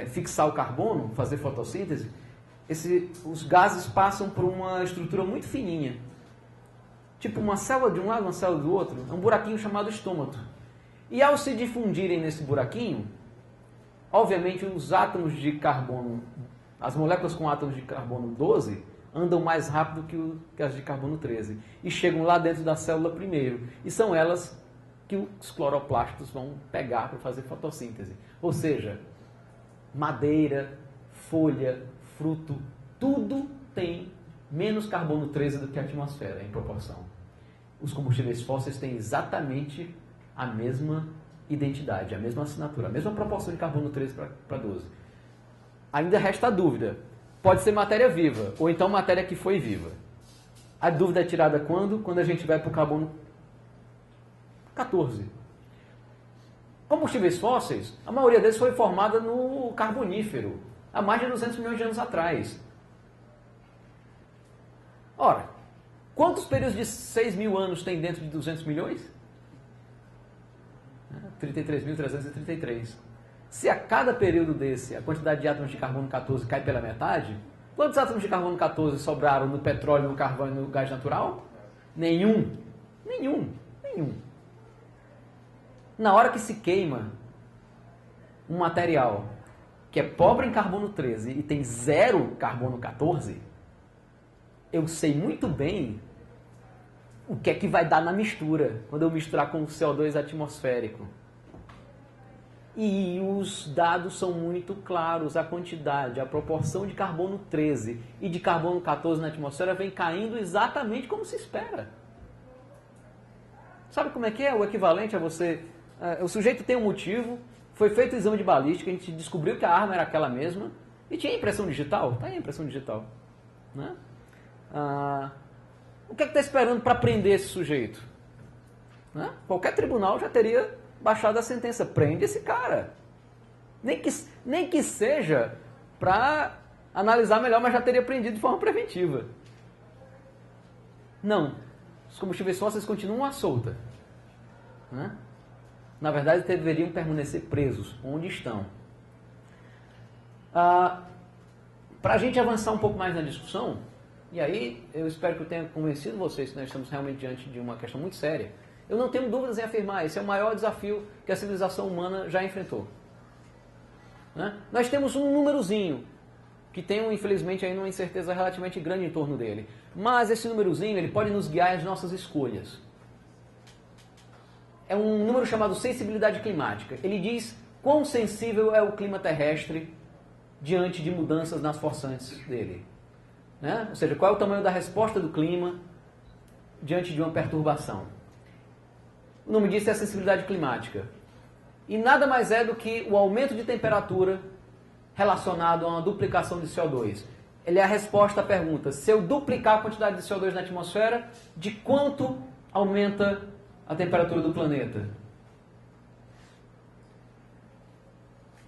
A: fixar o carbono, fazer fotossíntese, os gases passam por uma estrutura muito fininha. Tipo uma célula de um lado, uma célula do outro. É um buraquinho chamado estômago. E ao se difundirem nesse buraquinho, obviamente os átomos de carbono, as moléculas com átomos de carbono 12, andam mais rápido que as de carbono 13. E chegam lá dentro da célula primeiro. E são elas que os cloroplastos vão pegar para fazer fotossíntese. Ou seja, madeira, folha, fruto, tudo tem menos carbono 13 do que a atmosfera em proporção. Os combustíveis fósseis têm exatamente a mesma identidade, a mesma assinatura, a mesma proporção de carbono 13 para 12. Ainda resta a dúvida. Pode ser matéria viva, ou então matéria que foi viva. A dúvida é tirada quando? Quando a gente vai para o carbono 14. Combustíveis fósseis, a maioria deles foi formada no Carbonífero, há mais de 200 milhões de anos atrás. Ora, quantos períodos de 6 mil anos tem dentro de 200 milhões? 33.333. Se a cada período desse a quantidade de átomos de carbono 14 cai pela metade, quantos átomos de carbono 14 sobraram no petróleo, no carvão e no gás natural? Nenhum. Na hora que se queima um material que é pobre em carbono 13 e tem zero carbono 14, eu sei muito bem o que é que vai dar na mistura, quando eu misturar com o CO2 atmosférico. E os dados são muito claros, a quantidade, a proporção de carbono 13 e de carbono 14 na atmosfera vem caindo exatamente como se espera. Sabe como é que é? O equivalente a você... o sujeito tem um motivo, foi feito o exame de balística, a gente descobriu que a arma era aquela mesma, e tinha impressão digital? Tá aí a impressão digital. Né? O que é que está esperando para prender esse sujeito? Né? Qualquer tribunal já teria baixado a sentença. Prende esse cara. Nem que seja para analisar melhor, mas já teria prendido de forma preventiva. Não. Os combustíveis fósseis continuam à solta. Né? Na verdade, deveriam permanecer presos onde estão. Para a gente avançar um pouco mais na discussão, e aí eu espero que eu tenha convencido vocês que nós estamos realmente diante de uma questão muito séria, eu não tenho dúvidas em afirmar, esse é o maior desafio que a civilização humana já enfrentou. Né? Nós temos um númerozinho, que tem, infelizmente, ainda uma incerteza relativamente grande em torno dele. Mas esse númerozinho ele pode nos guiar às nossas escolhas. É um número chamado sensibilidade climática. Ele diz quão sensível é o clima terrestre diante de mudanças nas forçantes dele. Né? Ou seja, qual é o tamanho da resposta do clima diante de uma perturbação. O nome disso é a sensibilidade climática. E nada mais é do que o aumento de temperatura relacionado a uma duplicação de CO2. Ele é a resposta à pergunta: se eu duplicar a quantidade de CO2 na atmosfera, de quanto aumenta a temperatura do planeta?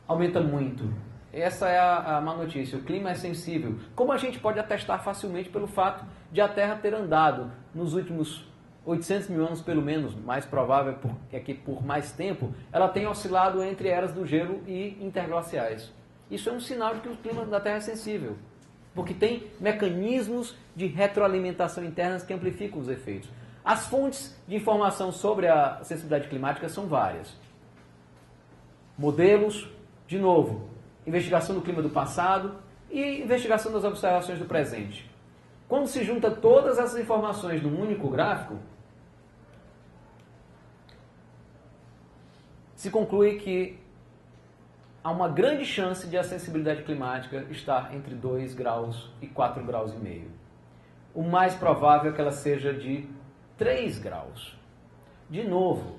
A: Aumenta muito. Essa é a má notícia. O clima é sensível. Como a gente pode atestar facilmente pelo fato de a Terra ter andado nos últimos 800 mil anos, pelo menos, mais provável é que por mais tempo, ela tem oscilado entre eras do gelo e interglaciais. Isso é um sinal de que o clima da Terra é sensível, porque tem mecanismos de retroalimentação internas que amplificam os efeitos. As fontes de informação sobre a sensibilidade climática são várias. Modelos, de novo, investigação do clima do passado e investigação das observações do presente. Quando se junta todas essas informações num único gráfico, se conclui que há uma grande chance de a sensibilidade climática estar entre 2 graus e 4 graus e meio. O mais provável é que ela seja de 3 graus. De novo,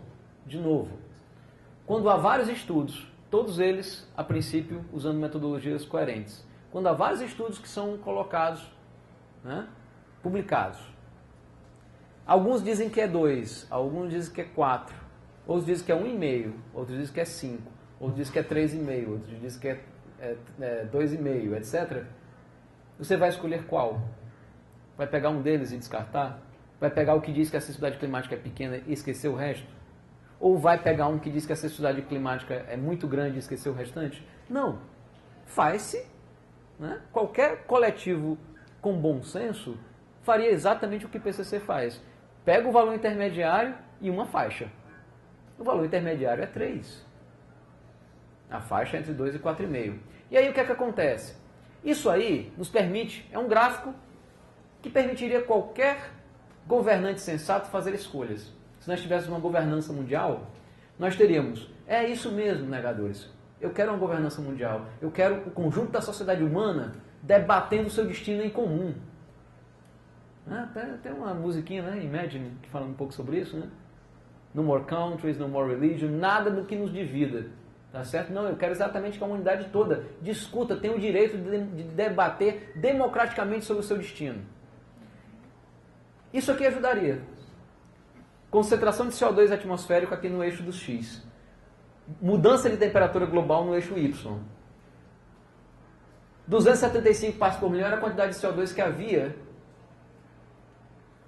A: quando há vários estudos, todos eles, a princípio, usando metodologias coerentes, quando há vários estudos que são colocados, né, publicados, alguns dizem que é 2, alguns dizem que é 4, outros dizem que é 1,5, outros dizem que é 5, outros dizem que é 3,5, outros dizem que é 2,5, etc. Você vai escolher qual? Vai pegar um deles e descartar? Vai pegar o que diz que a sensibilidade climática é pequena e esquecer o resto? Ou vai pegar um que diz que a sensibilidade climática é muito grande e esquecer o restante? Não. Faz-se né? Qualquer coletivo com bom senso faria exatamente o que o PCC faz. Pega o valor intermediário e uma faixa. O valor intermediário é 3. A faixa é entre 2 e 4,5. E aí o que é que acontece? Isso aí nos permite, é um gráfico que permitiria qualquer governante sensato fazer escolhas. Se nós tivéssemos uma governança mundial, nós teríamos, é isso mesmo, negadores, eu quero uma governança mundial, eu quero o conjunto da sociedade humana debatendo o seu destino em comum. Tem uma musiquinha, né, Imagine, que fala um pouco sobre isso, né? No more countries, no more religion, nada do que nos divida. Tá certo? Não, eu quero exatamente que a humanidade toda discuta, tenha o direito de debater democraticamente sobre o seu destino. Isso aqui ajudaria. Concentração de CO2 atmosférico aqui no eixo do X. Mudança de temperatura global no eixo Y. 275 partes por milhão era a quantidade de CO2 que havia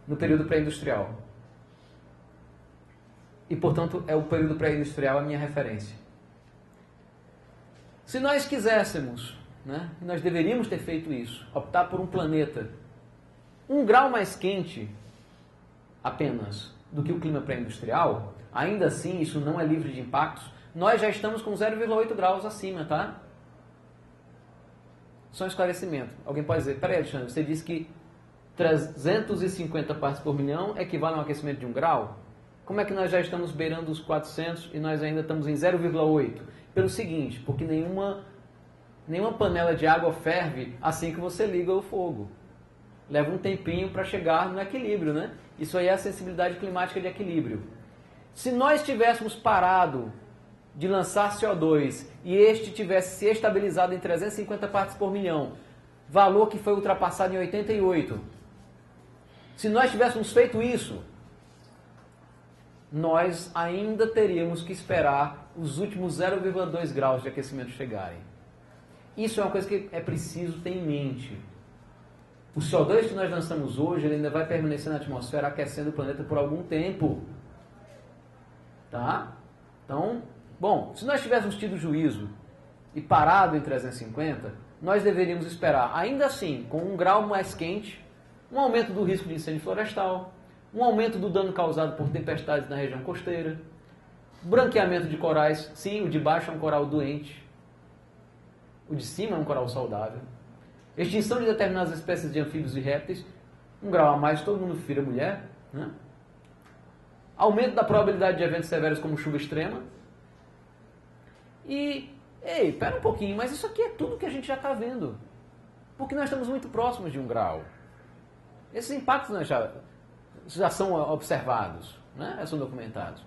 A: no período pré-industrial. E, portanto, é o período pré-industrial a minha referência. Se nós quiséssemos, né, nós deveríamos ter feito isso, optar por um planeta 1 grau mais quente apenas do que o clima pré-industrial, ainda assim isso não é livre de impactos, nós já estamos com 0,8 graus acima, tá? Só um esclarecimento. Alguém pode dizer, peraí, Alexandre, você disse que 350 partes por milhão equivale a um aquecimento de 1 grau? Como é que nós já estamos beirando os 400 e nós ainda estamos em 0,8? Pelo seguinte, porque nenhuma panela de água ferve assim que você liga o fogo. Leva um tempinho para chegar no equilíbrio, né? Isso aí é a sensibilidade climática de equilíbrio. Se nós tivéssemos parado de lançar CO2 e este tivesse se estabilizado em 350 partes por milhão, valor que foi ultrapassado em 88, se nós tivéssemos feito isso, nós ainda teríamos que esperar os últimos 0,2 graus de aquecimento chegarem. Isso é uma coisa que é preciso ter em mente. O CO2 que nós lançamos hoje, ele ainda vai permanecer na atmosfera aquecendo o planeta por algum tempo. Tá? Então, bom, se nós tivéssemos tido juízo e parado em 350, nós deveríamos esperar, ainda assim, com 1 grau mais quente, um aumento do risco de incêndio florestal, um aumento do dano causado por tempestades na região costeira, branqueamento de corais, sim, o de baixo é um coral doente, o de cima é um coral saudável, extinção de determinadas espécies de anfíbios e répteis, 1 grau a mais, todo mundo vira mulher, né? Aumento da probabilidade de eventos severos como chuva extrema, e, ei, pera um pouquinho, mas isso aqui é tudo que a gente já está vendo, porque nós estamos muito próximos de 1 grau. Esses impactos nós já são observados, né? Já são documentados.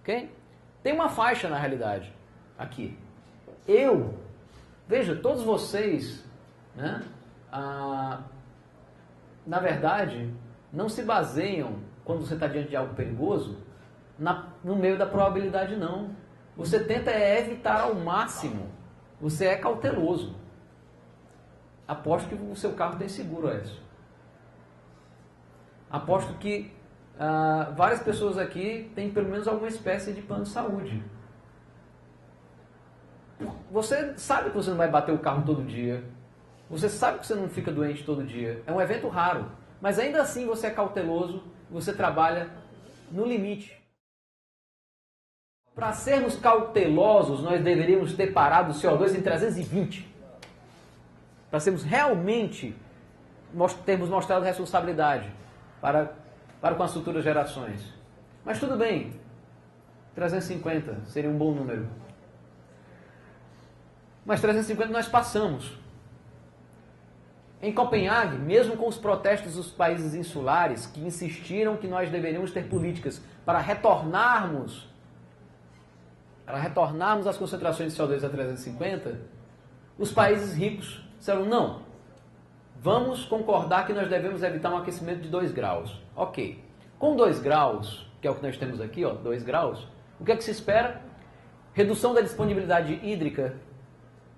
A: Ok? Tem uma faixa na realidade aqui. Veja, todos vocês, né? Na verdade, não se baseiam, quando você está diante de algo perigoso, no meio da probabilidade, não. Você tenta evitar ao máximo. Você é cauteloso. Aposto que o seu carro tem seguro, Edson. Aposto que várias pessoas aqui têm pelo menos alguma espécie de plano de saúde. Você sabe que você não vai bater o carro todo dia. Você sabe que você não fica doente todo dia. É um evento raro. Mas ainda assim você é cauteloso, você trabalha no limite. Para sermos cautelosos, nós deveríamos ter parado o CO2 em 320. Para sermos realmente, termos mostrado responsabilidade para com as futuras gerações. Mas tudo bem, 350 seria um bom número. Mas 350 nós passamos. Em Copenhague, mesmo com os protestos dos países insulares que insistiram que nós deveríamos ter políticas para retornarmos às concentrações de CO2 a 350, os países ricos disseram não. Vamos concordar que nós devemos evitar um aquecimento de 2 graus. Ok. Com 2 graus, que é o que nós temos aqui, 2 graus, o que é que se espera? Redução da disponibilidade hídrica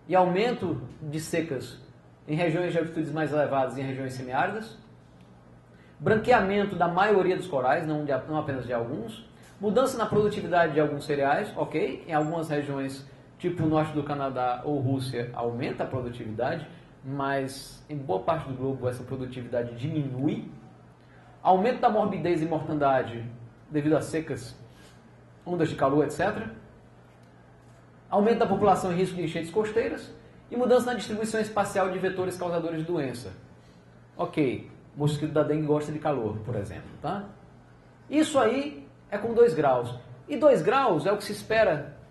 A: e aumento de secas em regiões de altitudes mais elevadas e em regiões semiáridas. Branqueamento da maioria dos corais, não apenas de alguns. Mudança na produtividade de alguns cereais, ok. Em algumas regiões tipo o norte do Canadá ou Rússia, aumenta a produtividade, mas em boa parte do globo essa produtividade diminui. Aumento da morbidez e mortandade devido a secas, ondas de calor, etc. Aumento da população e risco de enchentes costeiras e mudança na distribuição espacial de vetores causadores de doença. Ok, o mosquito da dengue gosta de calor, por exemplo, tá? Isso aí é com 2 graus. E 2 graus é o que se espera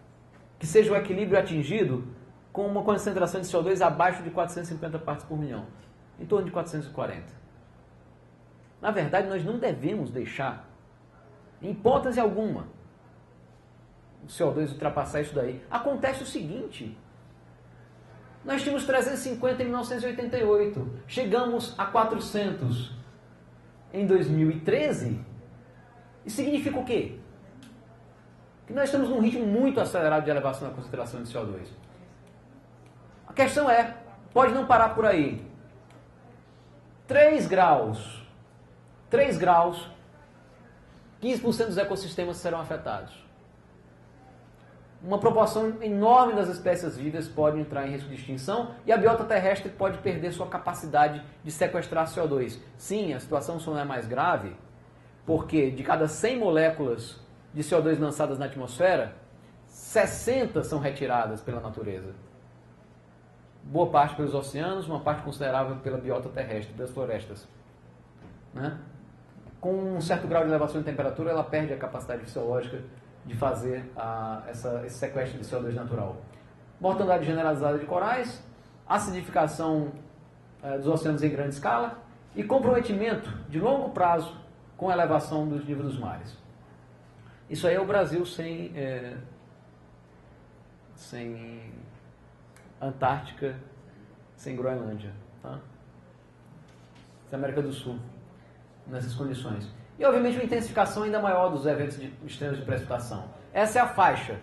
A: que seja o equilíbrio atingido com uma concentração de CO2 abaixo de 450 partes por milhão, em torno de 440. Na verdade, nós não devemos deixar, em hipótese alguma, o CO2 ultrapassar isso daí. Acontece o seguinte: nós tínhamos 350 em 1988, chegamos a 400 em 2013, e significa o quê? Que nós estamos num ritmo muito acelerado de elevação da concentração de CO2. A questão é, pode não parar por aí. 3 graus, 15% dos ecossistemas serão afetados. Uma proporção enorme das espécies vivas pode entrar em risco de extinção e a biota terrestre pode perder sua capacidade de sequestrar CO2. Sim, a situação só não é mais grave, porque de cada 100 moléculas de CO2 lançadas na atmosfera, 60 são retiradas pela natureza. Boa parte pelos oceanos, uma parte considerável pela biota terrestre, pelas florestas. Né? Com um certo grau de elevação de temperatura, ela perde a capacidade fisiológica de fazer esse sequestro de CO2 natural. Mortandade generalizada de corais, acidificação dos oceanos em grande escala e comprometimento de longo prazo com a elevação dos níveis dos mares. Isso aí é o Brasil sem Antártica, sem Groenlândia. Tá? Essa é a América do Sul, nessas condições. E, obviamente, uma intensificação ainda maior dos eventos extremos de precipitação. Essa é a faixa.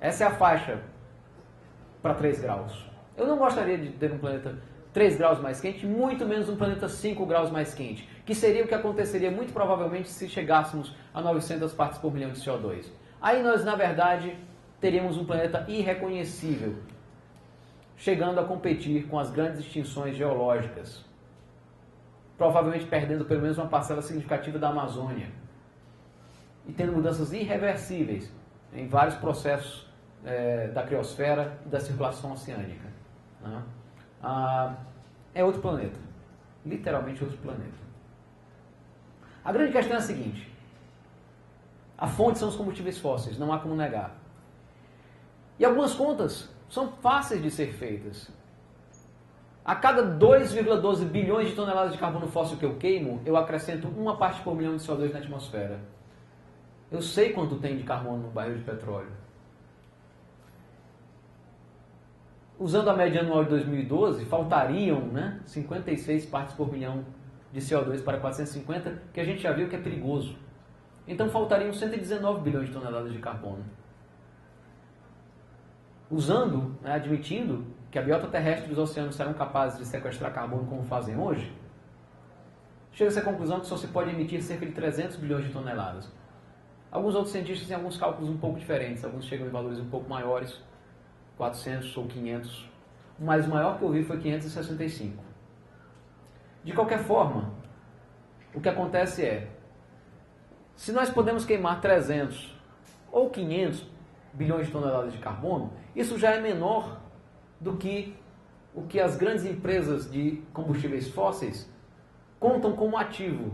A: Essa é a faixa para 3 graus. Eu não gostaria de ter um planeta 3 graus mais quente, muito menos um planeta 5 graus mais quente, que seria o que aconteceria muito provavelmente se chegássemos a 900 partes por milhão de CO2. Aí nós, na verdade, teríamos um planeta irreconhecível, chegando a competir com as grandes extinções geológicas, provavelmente perdendo pelo menos uma parcela significativa da Amazônia e tendo mudanças irreversíveis em vários processos da criosfera e da circulação oceânica. Né? É outro planeta, literalmente outro planeta. A grande questão é a seguinte: a fonte são os combustíveis fósseis, não há como negar. E algumas contas são fáceis de ser feitas. A cada 2,12 bilhões de toneladas de carbono fóssil que eu queimo, eu acrescento 1 parte por milhão de CO2 na atmosfera. Eu sei quanto tem de carbono no barril de petróleo. Usando a média anual de 2012, faltariam 56 partes por milhão de CO2 para 450, que a gente já viu que é perigoso. Então faltariam 119 bilhões de toneladas de carbono. Admitindo que a biota terrestre e os oceanos serão capazes de sequestrar carbono como fazem hoje, chega-se à conclusão que só se pode emitir cerca de 300 bilhões de toneladas. Alguns outros cientistas têm alguns cálculos um pouco diferentes, alguns chegam em valores um pouco maiores, 400 ou 500. O mais maior que eu vi foi 565. De qualquer forma, o que acontece é, se nós podemos queimar 300 ou 500 bilhões de toneladas de carbono, isso já é menor do que o que as grandes empresas de combustíveis fósseis contam como ativo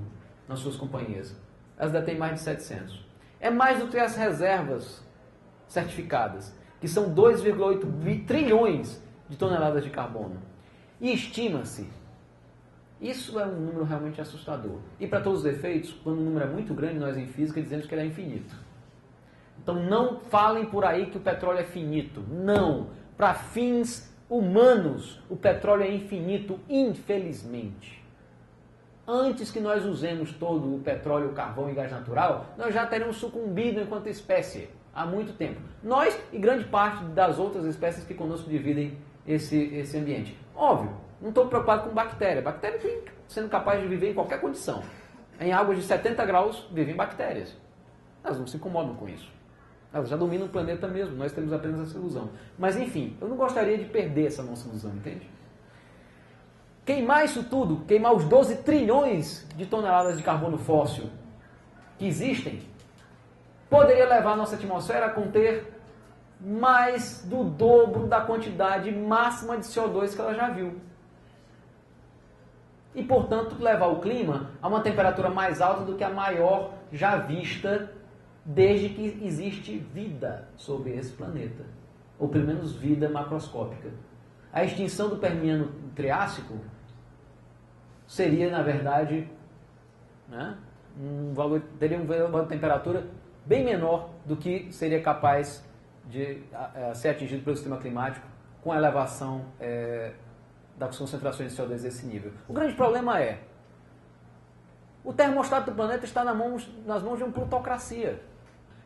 A: nas suas companhias. Elas detêm mais de 700. É mais do que as reservas certificadas, que são 2,8 trilhões de toneladas de carbono. E estima-se, isso é um número realmente assustador. E para todos os efeitos, quando o número é muito grande, nós em física dizemos que ele é infinito. Então não falem por aí que o petróleo é finito. Não. Para fins humanos, o petróleo é infinito, infelizmente. Antes que nós usemos todo o petróleo, o carvão e gás natural, nós já teremos sucumbido enquanto espécie há muito tempo. Nós e grande parte das outras espécies que conosco dividem esse ambiente. Óbvio, não estou preocupado com bactéria. Bactéria tem sendo capaz de viver em qualquer condição. Em águas de 70 graus vivem bactérias. Elas não se incomodam com isso. Elas já dominam o planeta mesmo, nós temos apenas essa ilusão. Mas enfim, eu não gostaria de perder essa nossa ilusão, entende? Queimar isso tudo, queimar os 12 trilhões de toneladas de carbono fóssil que existem, poderia levar a nossa atmosfera a conter mais do dobro da quantidade máxima de CO2 que ela já viu. E, portanto, levar o clima a uma temperatura mais alta do que a maior já vista desde que existe vida sobre esse planeta. Ou pelo menos vida macroscópica. A extinção do Permiano Triássico seria, na verdade, né, teria um valor de temperatura bem menor do que seria capaz de ser atingido pelo sistema climático com a elevação das concentrações de CO2 desse nível. O grande problema é o termostato do planeta está nas mãos de uma plutocracia.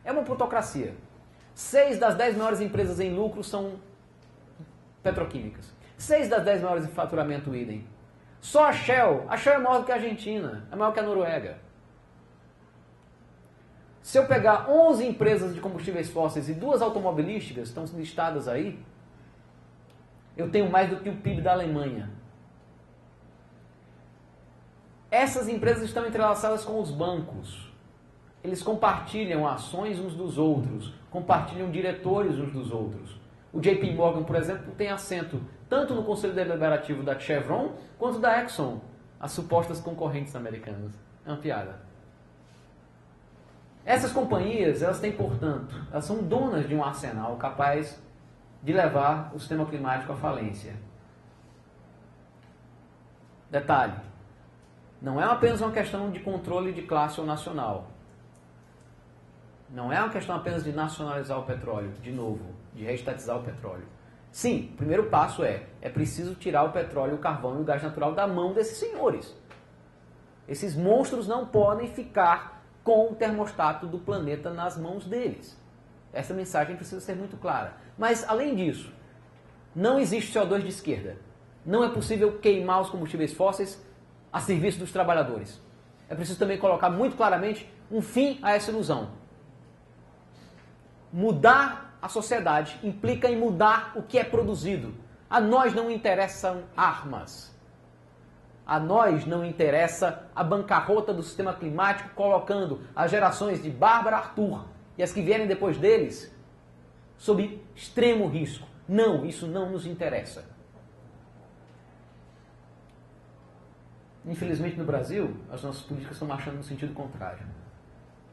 A: É uma plutocracia. 6 das 10 maiores empresas em lucro são petroquímicas. 6 das 10 maiores em faturamento idem. Só a Shell é maior do que a Argentina, é maior que a Noruega. Se eu pegar 11 empresas de combustíveis fósseis e 2 automobilísticas, estão listadas aí, eu tenho mais do que o PIB da Alemanha. Essas empresas estão entrelaçadas com os bancos. Eles compartilham ações uns dos outros, compartilham diretores uns dos outros. O JP Morgan, por exemplo, tem assento tanto no Conselho Deliberativo da Chevron quanto da Exxon, as supostas concorrentes americanas. É uma piada. Essas companhias, elas têm, portanto, elas são donas de um arsenal capaz de levar o sistema climático à falência. Detalhe, não é apenas uma questão de controle de classe ou nacional. Não é uma questão apenas de nacionalizar o petróleo, de novo, de reestatizar o petróleo. Sim, o primeiro passo é preciso tirar o petróleo, o carvão e o gás natural da mão desses senhores. Esses monstros não podem ficar com o termostato do planeta nas mãos deles. Essa mensagem precisa ser muito clara. Mas, além disso, não existe CO2 de esquerda. Não é possível queimar os combustíveis fósseis a serviço dos trabalhadores. É preciso também colocar muito claramente um fim a essa ilusão. Mudar a sociedade implica em mudar o que é produzido. A nós não interessam armas. A nós não interessa a bancarrota do sistema climático, colocando as gerações de Bárbara, Arthur e as que vierem depois deles sob extremo risco. Não, isso não nos interessa. Infelizmente no Brasil, as nossas políticas estão marchando no sentido contrário.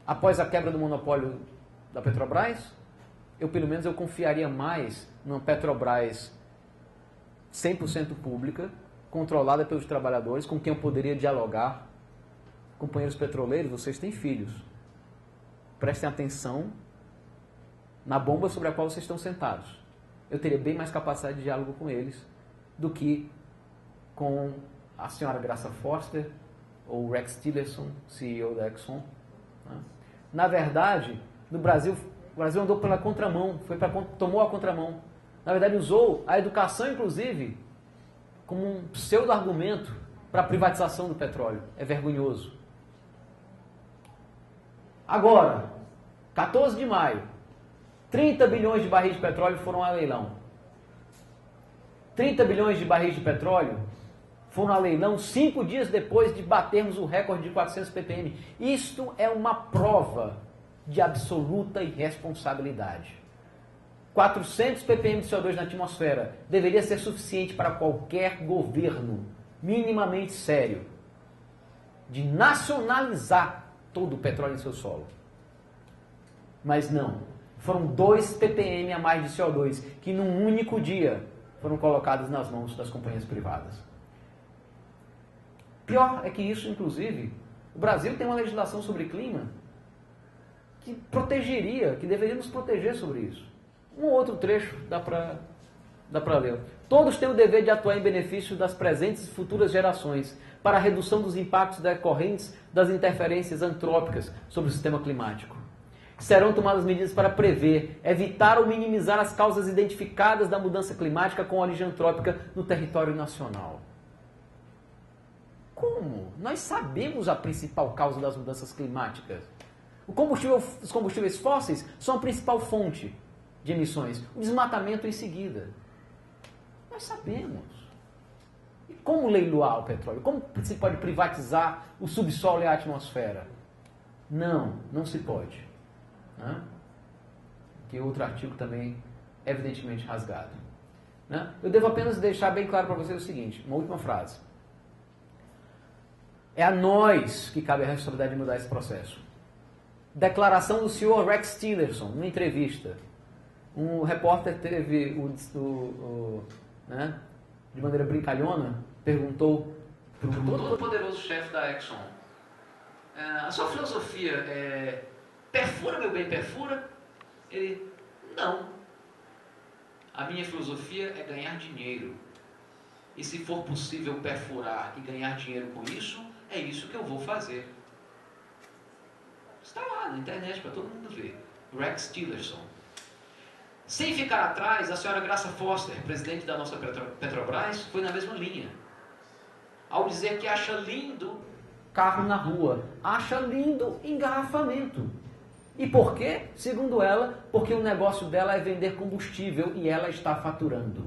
A: Após a quebra do monopólio da Petrobras, pelo menos eu confiaria mais numa Petrobras 100% pública, controlada pelos trabalhadores, com quem eu poderia dialogar. Companheiros petroleiros, vocês têm filhos. Prestem atenção na bomba sobre a qual vocês estão sentados. Eu teria bem mais capacidade de diálogo com eles do que com a senhora Graça Foster ou Rex Tillerson, CEO da Exxon. Na verdade, no Brasil, o Brasil andou pela contramão, tomou a contramão. Na verdade, usou a educação, inclusive, como um pseudo-argumento para a privatização do petróleo. É vergonhoso. Agora, 14 de maio, 30 bilhões de barris de petróleo foram a leilão. 30 bilhões de barris de petróleo foram a leilão 5 dias depois de batermos o recorde de 400 ppm. Isto é uma prova de absoluta irresponsabilidade. 400 ppm de CO2 na atmosfera deveria ser suficiente para qualquer governo minimamente sério de nacionalizar todo o petróleo em seu solo. Mas não. Foram 2 ppm a mais de CO2 que num único dia foram colocados nas mãos das companhias privadas. Pior é que isso, inclusive, o Brasil tem uma legislação sobre clima que protegeria, que deveria nos proteger sobre isso. Um outro trecho dá para ler. Todos têm o dever de atuar em benefício das presentes e futuras gerações para a redução dos impactos decorrentes das interferências antrópicas sobre o sistema climático. Serão tomadas medidas para prever, evitar ou minimizar as causas identificadas da mudança climática com origem antrópica no território nacional. Como? Nós sabemos a principal causa das mudanças climáticas. Os combustíveis fósseis são a principal fonte de emissões. O desmatamento em seguida. Nós sabemos. E como leiloar o petróleo? Como se pode privatizar o subsolo e a atmosfera? Não, não se pode. Né? Que outro artigo também evidentemente rasgado. Né? Eu devo apenas deixar bem claro para vocês o seguinte, uma última frase. É a nós que cabe a responsabilidade de mudar esse processo. Declaração do senhor Rex Tillerson, numa entrevista. Um repórter teve, né, de maneira brincalhona, perguntou para o todo-poderoso chefe da Exxon, a sua filosofia perfura, meu bem, perfura? Ele, não. A minha filosofia é ganhar dinheiro. E se for possível perfurar e ganhar dinheiro com isso, é isso que eu vou fazer. Está lá na internet para todo mundo ver. Rex Tillerson. Sem ficar atrás, a senhora Graça Foster, presidente da nossa Petrobras, foi na mesma linha. Ao dizer que acha lindo carro na rua, acha lindo engarrafamento. E por quê? Segundo ela, porque o negócio dela é vender combustível e ela está faturando.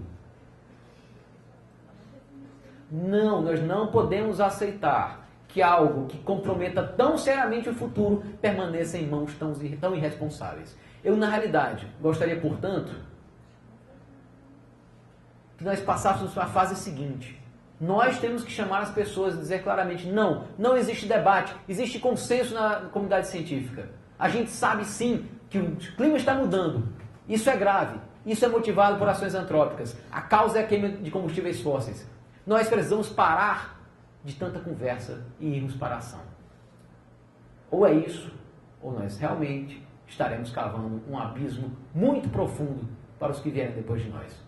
A: Não, nós não podemos aceitar que algo que comprometa tão seriamente o futuro permaneça em mãos tão irresponsáveis. Eu, na realidade, gostaria, portanto, que nós passássemos para a fase seguinte. Nós temos que chamar as pessoas e dizer claramente, não existe debate, existe consenso na comunidade científica. A gente sabe sim que o clima está mudando. Isso é grave. Isso é motivado por ações antrópicas. A causa é a queima de combustíveis fósseis. Nós precisamos parar de tanta conversa e irmos para a ação. Ou é isso, ou nós realmente estaremos cavando um abismo muito profundo para os que vierem depois de nós.